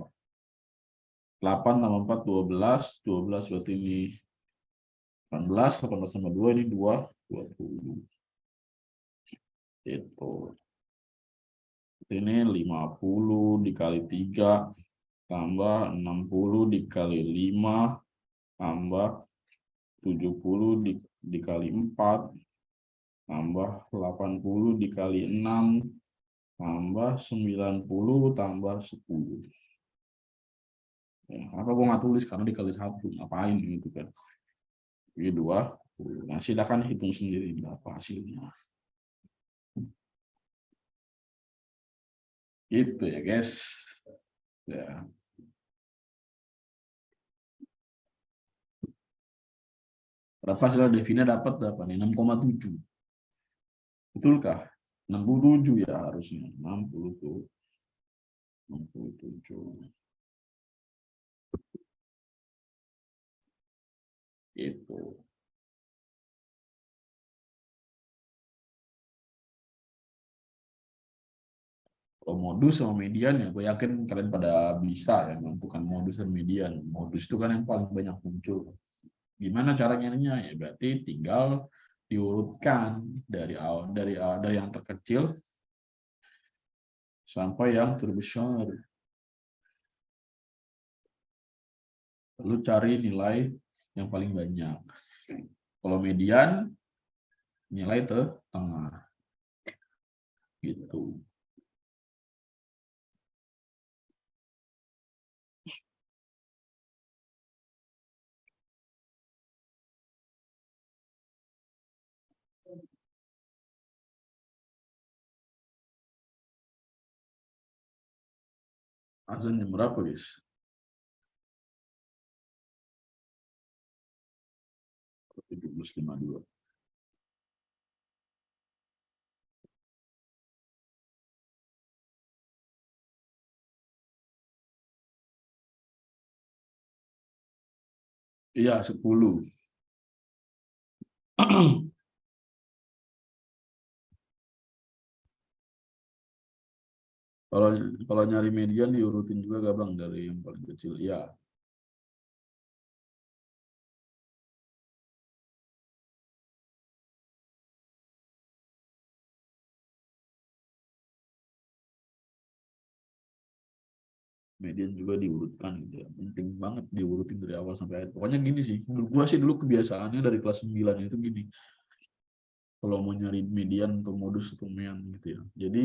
8 tambah 4 12, 12 berarti ini 18, 18 tambah 2 ini 20. Itu. Ini 50 dikali 3 tambah 60 dikali 5 tambah 70 dikali 4 tambah 80 dikali 6 tambah 90 tambah 10. Ya, apa gua nggak tulis karena dikali 1, ngapain gitu kan. Ini 2. Nah, silakan hitung sendiri berapa hasilnya. Gitu ya, guys. Ya. Berapa hasil Devina dapat berapa nih? 6,7. Betulkah? 67 ya harusnya. 60 tuh. 67. Itu. Kalau modus sama median ya gue yakin kalian pada bisa ya menentukan modus dan median. Modus itu kan yang paling banyak muncul. Gimana caranya? Ya berarti tinggal diurutkan dari yang terkecil sampai yang terbesar. Lalu cari nilai yang paling banyak. Kalau median nilai tengah. Gitu. Azan jam berapa, guys? Tujuh belas lima dua. Iya, 10. Kalau kalau nyari median diurutin juga gak bang dari yang paling kecil? Ya, median juga diurutkan gitu ya. Penting banget diurutin dari awal sampai akhir. Pokoknya gini sih, gua sih dulu kebiasaannya dari kelas 9 itu gini. Kalau mau nyari median untuk modus pemilihan gitu ya. Jadi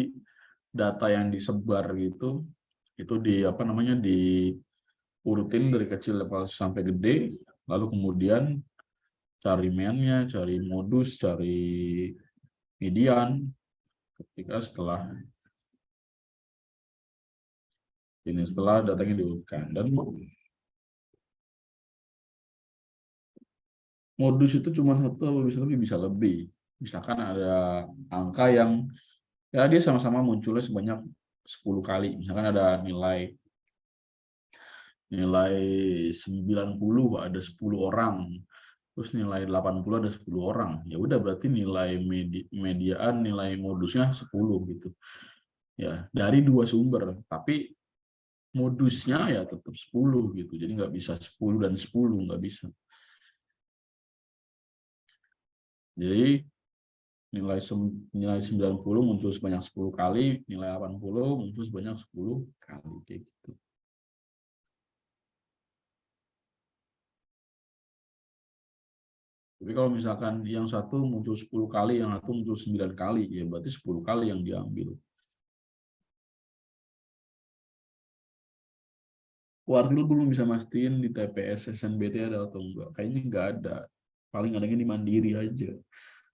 data yang disebar gitu itu di apa namanya diurutin dari kecil sampai gede, lalu kemudian cari meannya, cari modus, cari median ketika setelah datanya diurutkan. Dan modus itu cuma satu atau bisa lebih. Misalkan ada angka yang ya dia sama-sama munculnya sebanyak 10 kali. Misalkan ada nilai 90 ada 10 orang. Terus nilai 80 ada 10 orang. Ya udah berarti nilai mediaan, nilai modusnya 10 gitu. Ya, dari 2 sumber, tapi modusnya ya tetap 10 gitu. Jadi nggak bisa 10 dan 10, nggak bisa. Jadi nilai 90 muncul sebanyak 10 kali, nilai 80 muncul sebanyak 10 kali kayak gitu. Tapi kalau misalkan yang satu muncul 10 kali, yang satu muncul 9 kali, ya berarti 10 kali yang diambil. Kuartil belum bisa mastiin di TPS SNBT ada atau enggak. Kayaknya enggak ada. Paling adanya di Mandiri aja.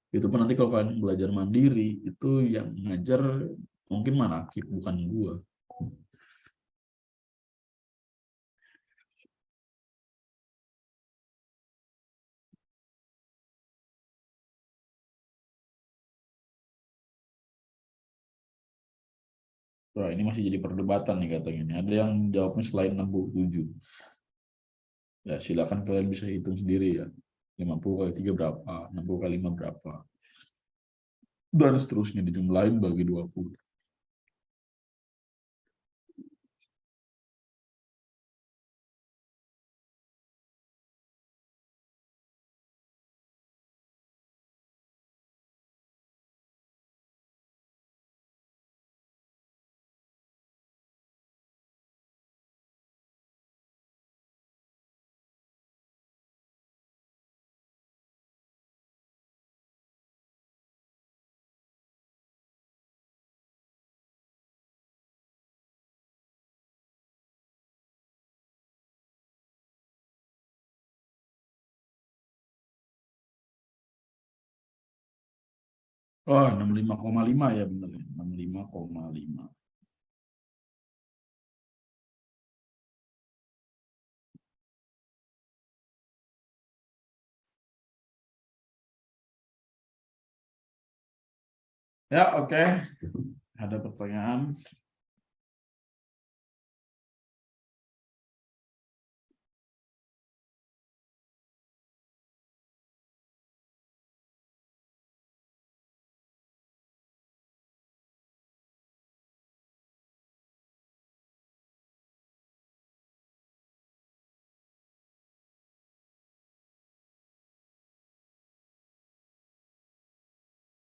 Itu pun nanti kalau kalian belajar mandiri, itu yang ngajar mungkin Manakib, bukan gua. Wah, ini masih jadi perdebatan nih katanya. Ada yang jawabnya selain 67. Ya, silakan kalian bisa hitung sendiri ya. 50 kali 3 berapa, 60 kali 5 berapa. Dan seterusnya dijumlahin bagi 20. Oh, 65,5 ya benar ya. 65,5. Ya, oke. Ada pertanyaan?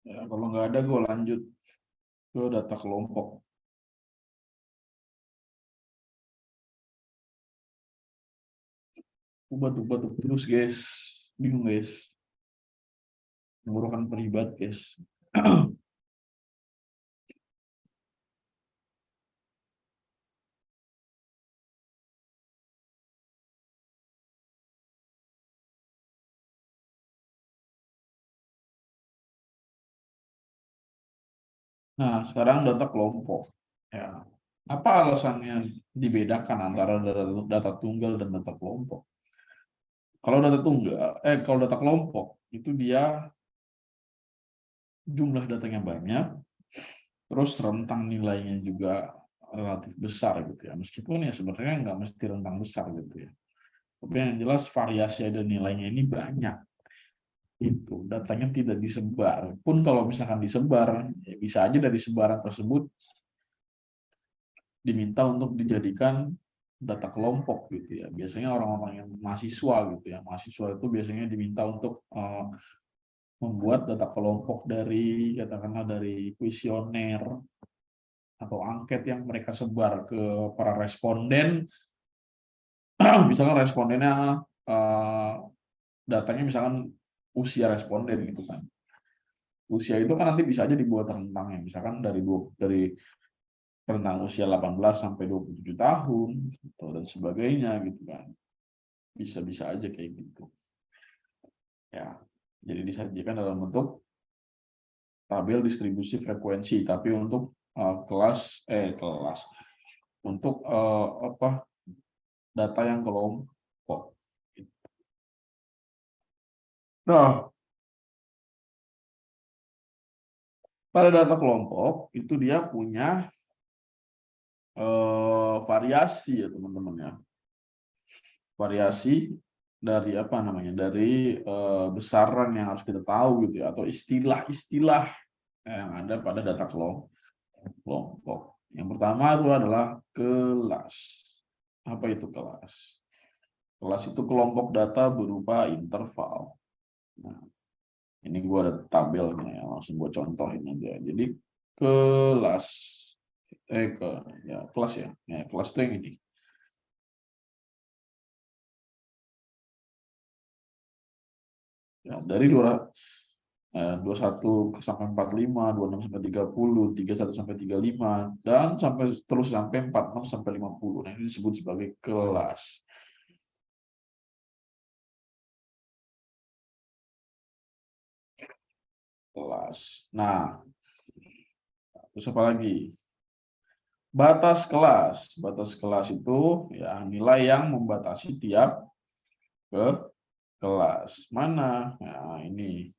Ya, kalau nggak ada, gue lanjut ke data kelompok. Batuk-batuk terus, guys. Bingung, guys. Tenggorokan peribat, guys. Nah, sekarang data kelompok. Ya. Apa alasannya dibedakan antara data tunggal dan data kelompok? Kalau data tunggal, kalau data kelompok itu dia jumlah datanya banyak, terus rentang nilainya juga relatif besar gitu ya. Meskipun ya sebenarnya nggak mesti rentang besar gitu ya. Tapi yang jelas variasi dan nilainya ini banyak. Itu datanya tidak disebar. Pun kalau misalkan disebar, ya bisa aja dari sebaran tersebut diminta untuk dijadikan data kelompok gitu ya. Biasanya orang-orang yang mahasiswa gitu ya. Mahasiswa itu biasanya diminta untuk membuat data kelompok dari katakanlah dari kuesioner atau angket yang mereka sebar ke para responden. Misalkan respondennya datanya misalkan usia responden gitu kan. Usia itu kan nanti bisa aja dibuat rentangnya, misalkan dari rentang usia 18 sampai 27 tahun atau dan sebagainya gitu kan. Bisa-bisa aja kayak gitu. Ya. Jadi disajikan dalam bentuk tabel distribusi frekuensi, tapi untuk kelas untuk data yang kelompok. Nah, pada data kelompok itu dia punya variasi ya teman-teman ya. Variasi dari apa namanya? Dari besaran yang harus kita tahu gitu ya, atau istilah-istilah yang ada pada data kelompok. Yang pertama itu adalah kelas. Apa itu kelas? Kelas itu kelompok data berupa interval. Nah, ini gue ada tabelnya ya, langsung gue contohin aja. Jadi kelas kelas ya. Kelas itu yang ini. Ya, dari 21 sampai 45, 26 sampai 30, 31 sampai 35, dan sampai terus sampai 46 sampai 50. Nah, ini disebut sebagai kelas. Kelas. Nah, terus apa lagi? Batas kelas. Batas kelas itu ya nilai yang membatasi tiap ke kelas. Mana? Nah, ini.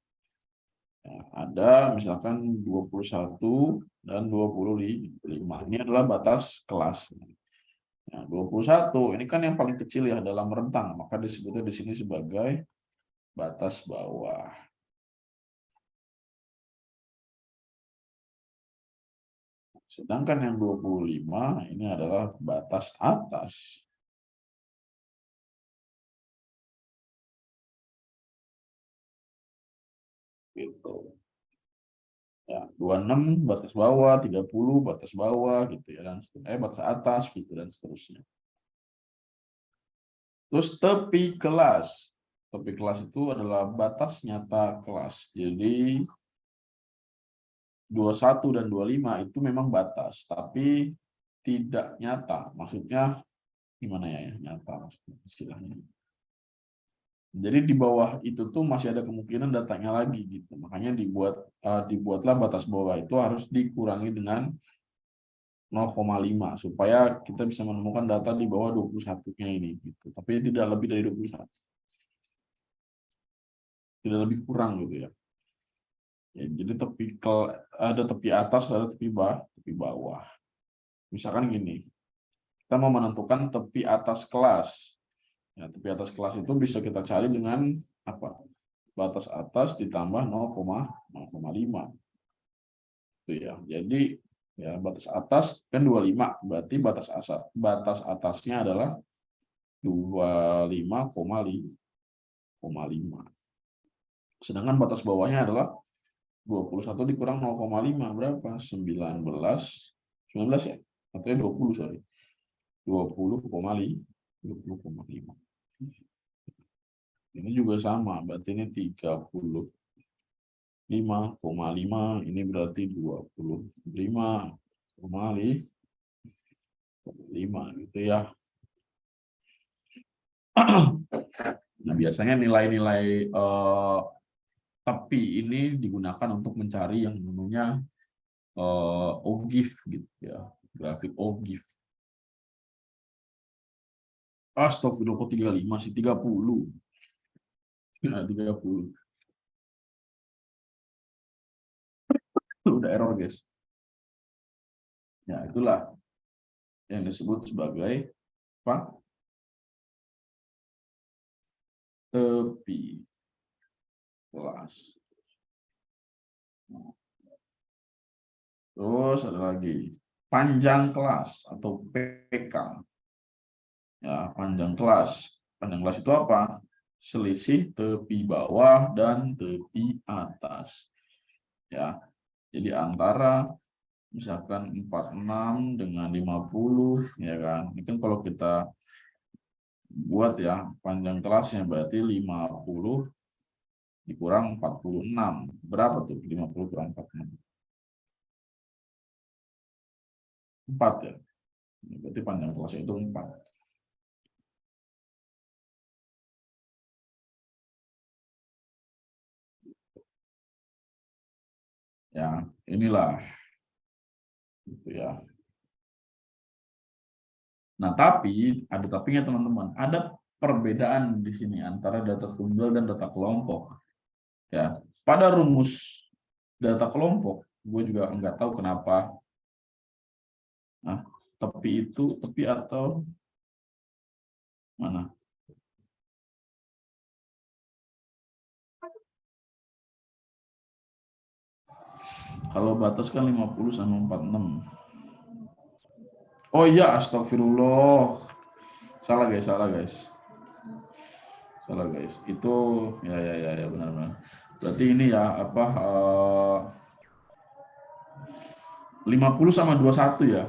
Ya, ada misalkan 21 dan 25. Ini adalah batas kelas. Nah, 21 ini kan yang paling kecil ya dalam rentang, maka disebutnya di sini sebagai batas bawah. Sedangkan yang 25 ini adalah batas atas. Gitu. Ya, 26 batas bawah, 30 batas bawah gitu ya, dan batas atas gitu dan seterusnya. Terus tepi kelas. Tepi kelas itu adalah batas nyata kelas. Jadi 21 dan 25 itu memang batas, tapi tidak nyata. Maksudnya gimana ya nyata istilahnya? Jadi di bawah itu tuh masih ada kemungkinan datanya lagi gitu. Makanya dibuatlah batas bawah itu harus dikurangi dengan 0,5 supaya kita bisa menemukan data di bawah 21-nya ini gitu. Tapi tidak lebih dari 21. Tidak lebih kurang gitu ya. Jadi ada tepi atas, ada tepi bawah. Misalkan gini, kita mau menentukan tepi atas kelas. Ya, tepi atas kelas itu bisa kita cari dengan apa? Batas atas ditambah 0,5. Itu ya. Jadi ya batas atas kan 25, berarti batas atasnya adalah 25,5. Sedangkan batas bawahnya adalah 21 dikurang 0,5 berapa? 19 ya? Artinya 20, sorry. 20,5. Ini juga sama, berarti ini 35,5, ini berarti 25,5 gitu ya. Nah, biasanya nilai-nilai tepi ini digunakan untuk mencari yang namanya OGIF gitu ya, grafik OGIF. Astagfirullah, kok 35 sih, 30. Nah, 30. Udah error, guys. Ya, itulah yang disebut sebagai apa? Tepi kelas. Terus ada lagi panjang kelas atau PK. Ya, panjang kelas. Panjang kelas itu apa? Selisih tepi bawah dan tepi atas. Ya. Jadi antara misalkan 46 dengan 50, ya kan. Ini kan kalau kita buat ya, panjang kelasnya berarti 50 dikurang 46. Berapa tuh 50 kurang 46? 4 ya. Berarti panjang kelasnya itu 4. Ya, inilah gitu ya. Nah, tapi ada tapinya teman-teman. Ada perbedaan di sini antara data tunggal dan data kelompok. Ya, pada rumus data kelompok, gue juga nggak tahu kenapa. Nah, tepi atau mana? Kalau batas kan 50 sama 46. Oh iya, astagfirullah. Salah guys. Salah guys. Itu ya benar. Berarti ini ya apa 50 sama 21 ya.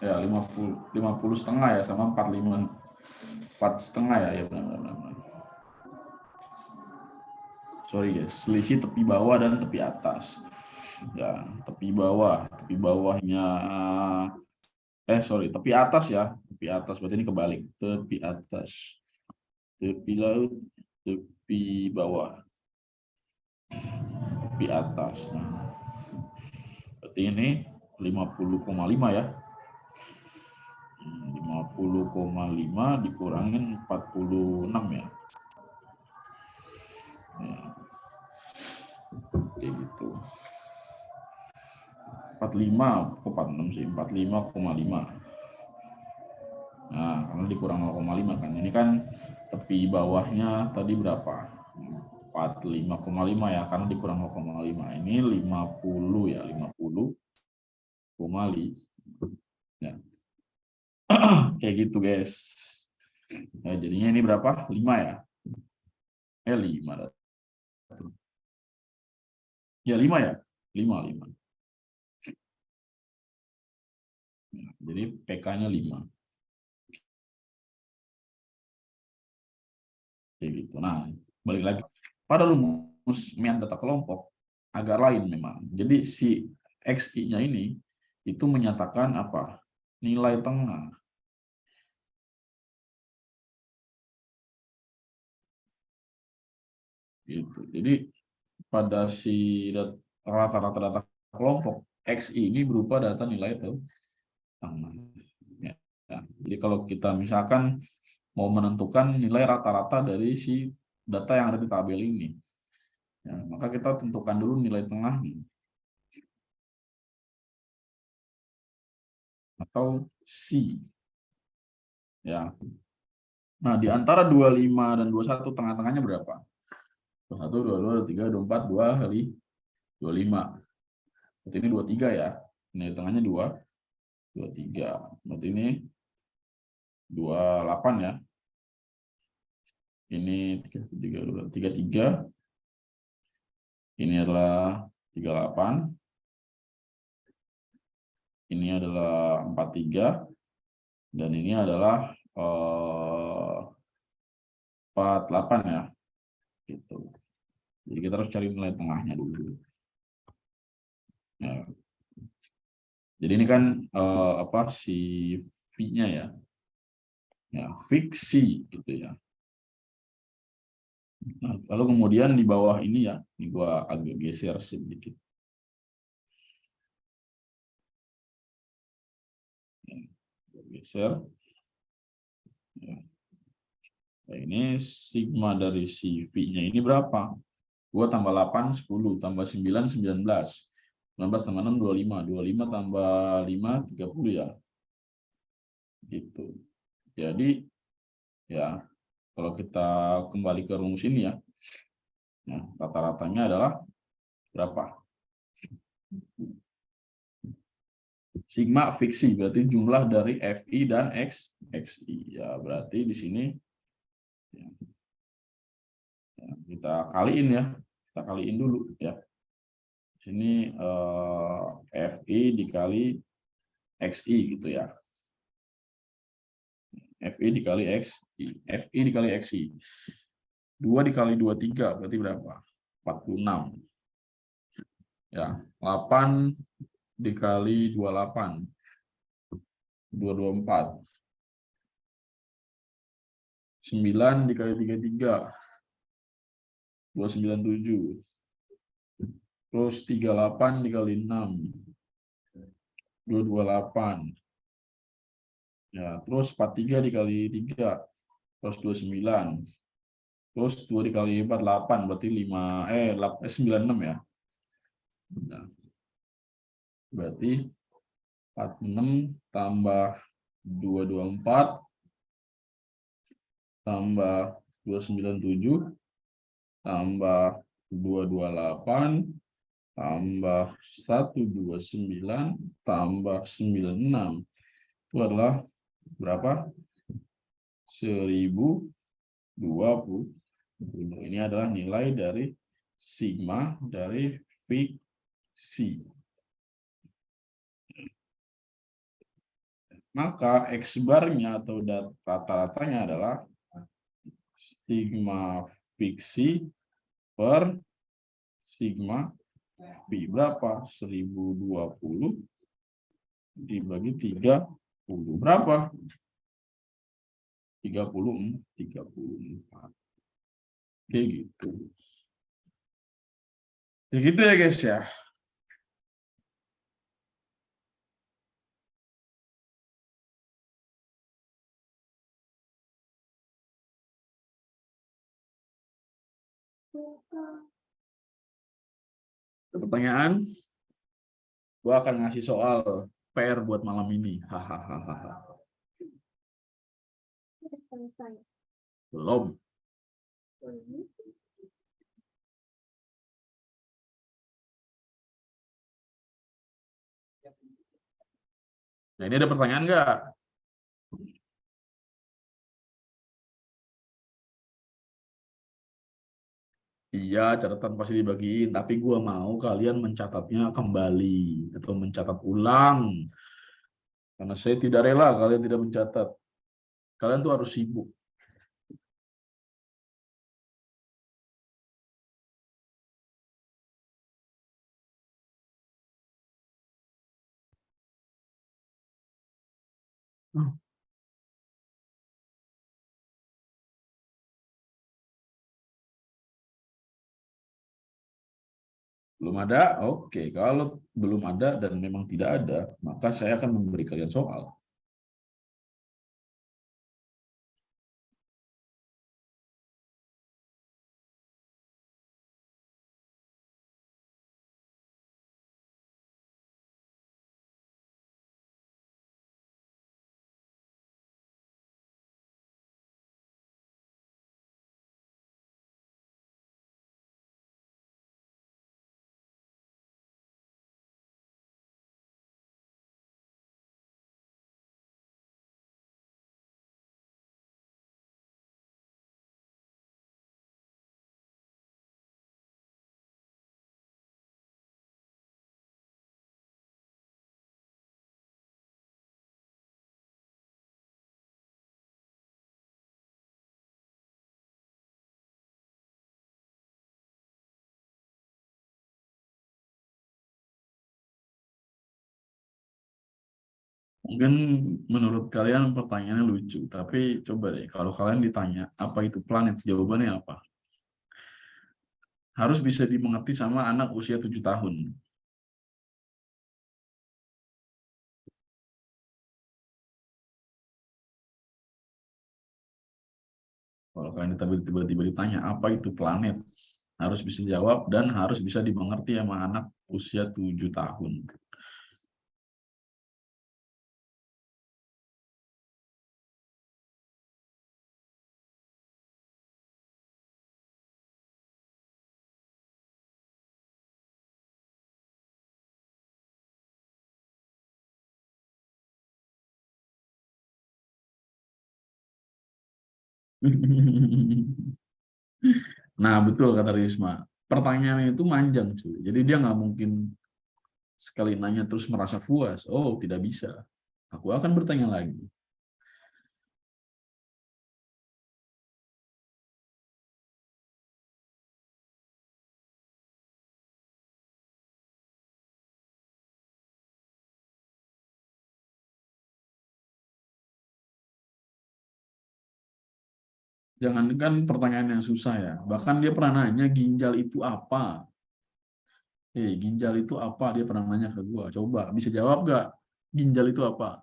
Ya, 50 setengah ya sama 45. 4 setengah ya benar. Sorry guys, selisih tepi bawah dan tepi atas. Ya, tepi bawahnya tepi atas ya, tepi atas berarti ini kebalik, tepi atas, tepi laut, tepi bawah, tepi atas. Nah, berarti ini 50,5 ya, 50,5 dikurangin 46 ya. Kayak gitu. 46 sih, 45,5. Nah, karena dikurang 0,5 kan. Ini kan tepi bawahnya tadi berapa? 45,5 ya, karena dikurang 0,5. Ini 50 ya, 50,5. Ya. Kayak gitu, guys. Nah, jadinya ini berapa? 5 ya? 5. Ya, 5 ya? 5. Jadi PK-nya 5. Kayak gitu. Nah, balik lagi. Pada rumus mean data kelompok agak lain memang. Jadi si XI-nya ini itu menyatakan apa? Nilai tengah. Gitu. Jadi pada si rata-rata data kelompok XI ini berupa data nilai tengah. Ya. Ya. Jadi kalau kita misalkan mau menentukan nilai rata-rata dari si data yang ada di tabel ini, ya, maka kita tentukan dulu nilai tengahnya atau C. Ya. Nah, di antara 25 dan 21 tengah-tengahnya berapa? 21, 22, 23, 24, 2 kali 25. Berarti ini 23 ya. Ini tengahnya 2, 23. Berarti ini 28 ya. Ini 33. Ini adalah 38. Ini adalah 43. Dan ini adalah 48 ya. Gitu. Jadi kita harus cari nilai tengahnya dulu. Ya. Jadi ini kan apa si V-nya ya. Ya, fiksi gitu ya. Nah, lalu kemudian di bawah ini ya, ini gua agak geser sedikit. Geser. Ya. Nah, ini sigma dari si V-nya ini berapa? 2 tambah 8, 10, tambah 9, 19. 19 tambah 6, 25. 25 tambah 5, 30 ya. Gitu. Jadi, ya, kalau kita kembali ke rumus ini ya, nah, rata-ratanya adalah berapa? Sigma fiksi, berarti jumlah dari FI dan XI. Ya, berarti di sini ya, kita kaliin ya. Kita kaliin dulu ya. Sini FI dikali XI gitu ya. FI dikali XI. FI dikali XI. 2 dikali 23 berarti berapa? 46. Ya, 8 dikali 28. 224. 9 dikali 33. 297. Terus 38 dikali 6. 228. Ya, terus 43 dikali 3. Terus 29. Terus 2 dikali 4, 8. Berarti 96 ya. Nah, berarti 46 tambah 224 tambah 297 tambah 228 tambah 129 tambah 96 itu adalah berapa? 1020. Ini adalah nilai dari sigma dari fiksi. Maka X barnya atau rata-ratanya adalah sigma fiksi per sigma pi. Berapa? 1020 dibagi 30. Berapa? 34. Oke gitu. Ya gitu ya guys ya. Ada pertanyaan? Gua akan ngasih soal PR buat malam ini. Hahaha. Belum. Nah, ini ada pertanyaan nggak? Iya, catatan pasti dibagiin, tapi gua mau kalian mencatatnya kembali atau mencatat ulang. Karena saya tidak rela kalian tidak mencatat. Kalian tuh harus sibuk. Belum ada? Oke. Kalau belum ada dan memang tidak ada, maka saya akan memberi kalian soal. Mungkin menurut kalian pertanyaannya lucu, tapi coba deh kalau kalian ditanya apa itu planet, jawabannya apa? Harus bisa dimengerti sama anak usia 7 tahun. Kalau kalian tiba-tiba ditanya apa itu planet, harus bisa jawab dan harus bisa dimengerti sama anak usia 7 tahun. Nah, betul kata Risma. Pertanyaannya itu manjang, cuy. Jadi dia nggak mungkin sekali nanya terus merasa puas. Oh, tidak bisa. Aku akan bertanya lagi. Jangankan pertanyaan yang susah ya. Bahkan dia pernah nanya ginjal itu apa? Ginjal itu apa? Dia pernah nanya ke gua. Coba, bisa jawab nggak? Ginjal itu apa?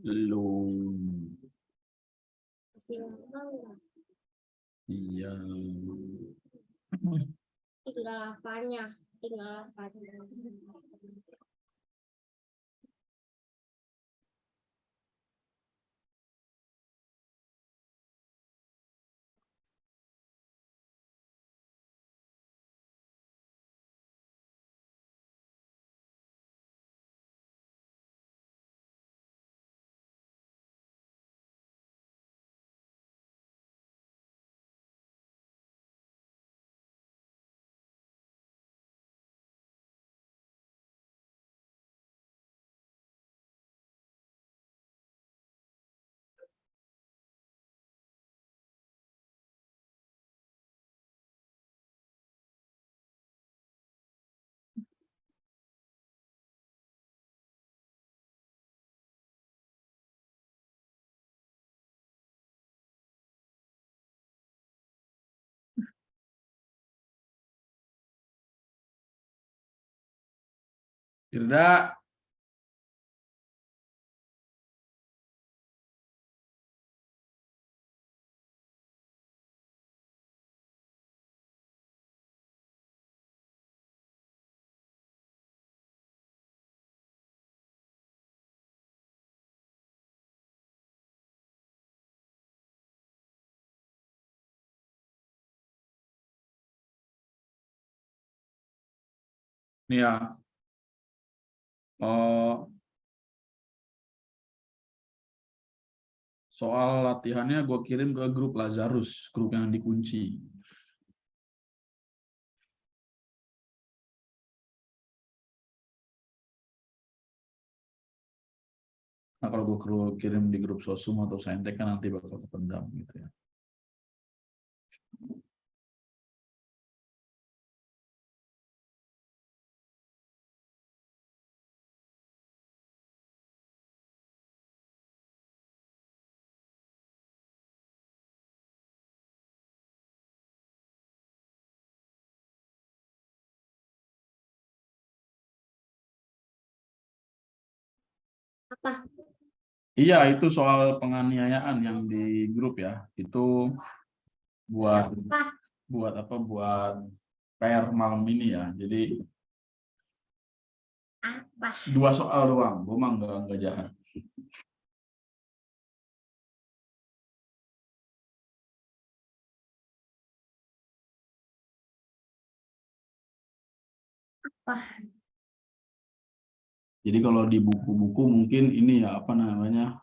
Belum. Iya. tinggal apanya? Tinggal apanya? Irda. Nih ya. Soal latihannya gue kirim ke grup Lazarus, grup yang dikunci. Nah, kalau gue kirim di grup Sosum atau Saintek kan nanti bakal kependam gitu ya. Apa? Iya, itu soal penganiayaan yang di grup ya. Itu buat Apa? Buat PR malam ini ya. Jadi Apa? 2 soal doang. Gue mah nggak jahat. Apa? Jadi kalau di buku-buku mungkin ini ya apa namanya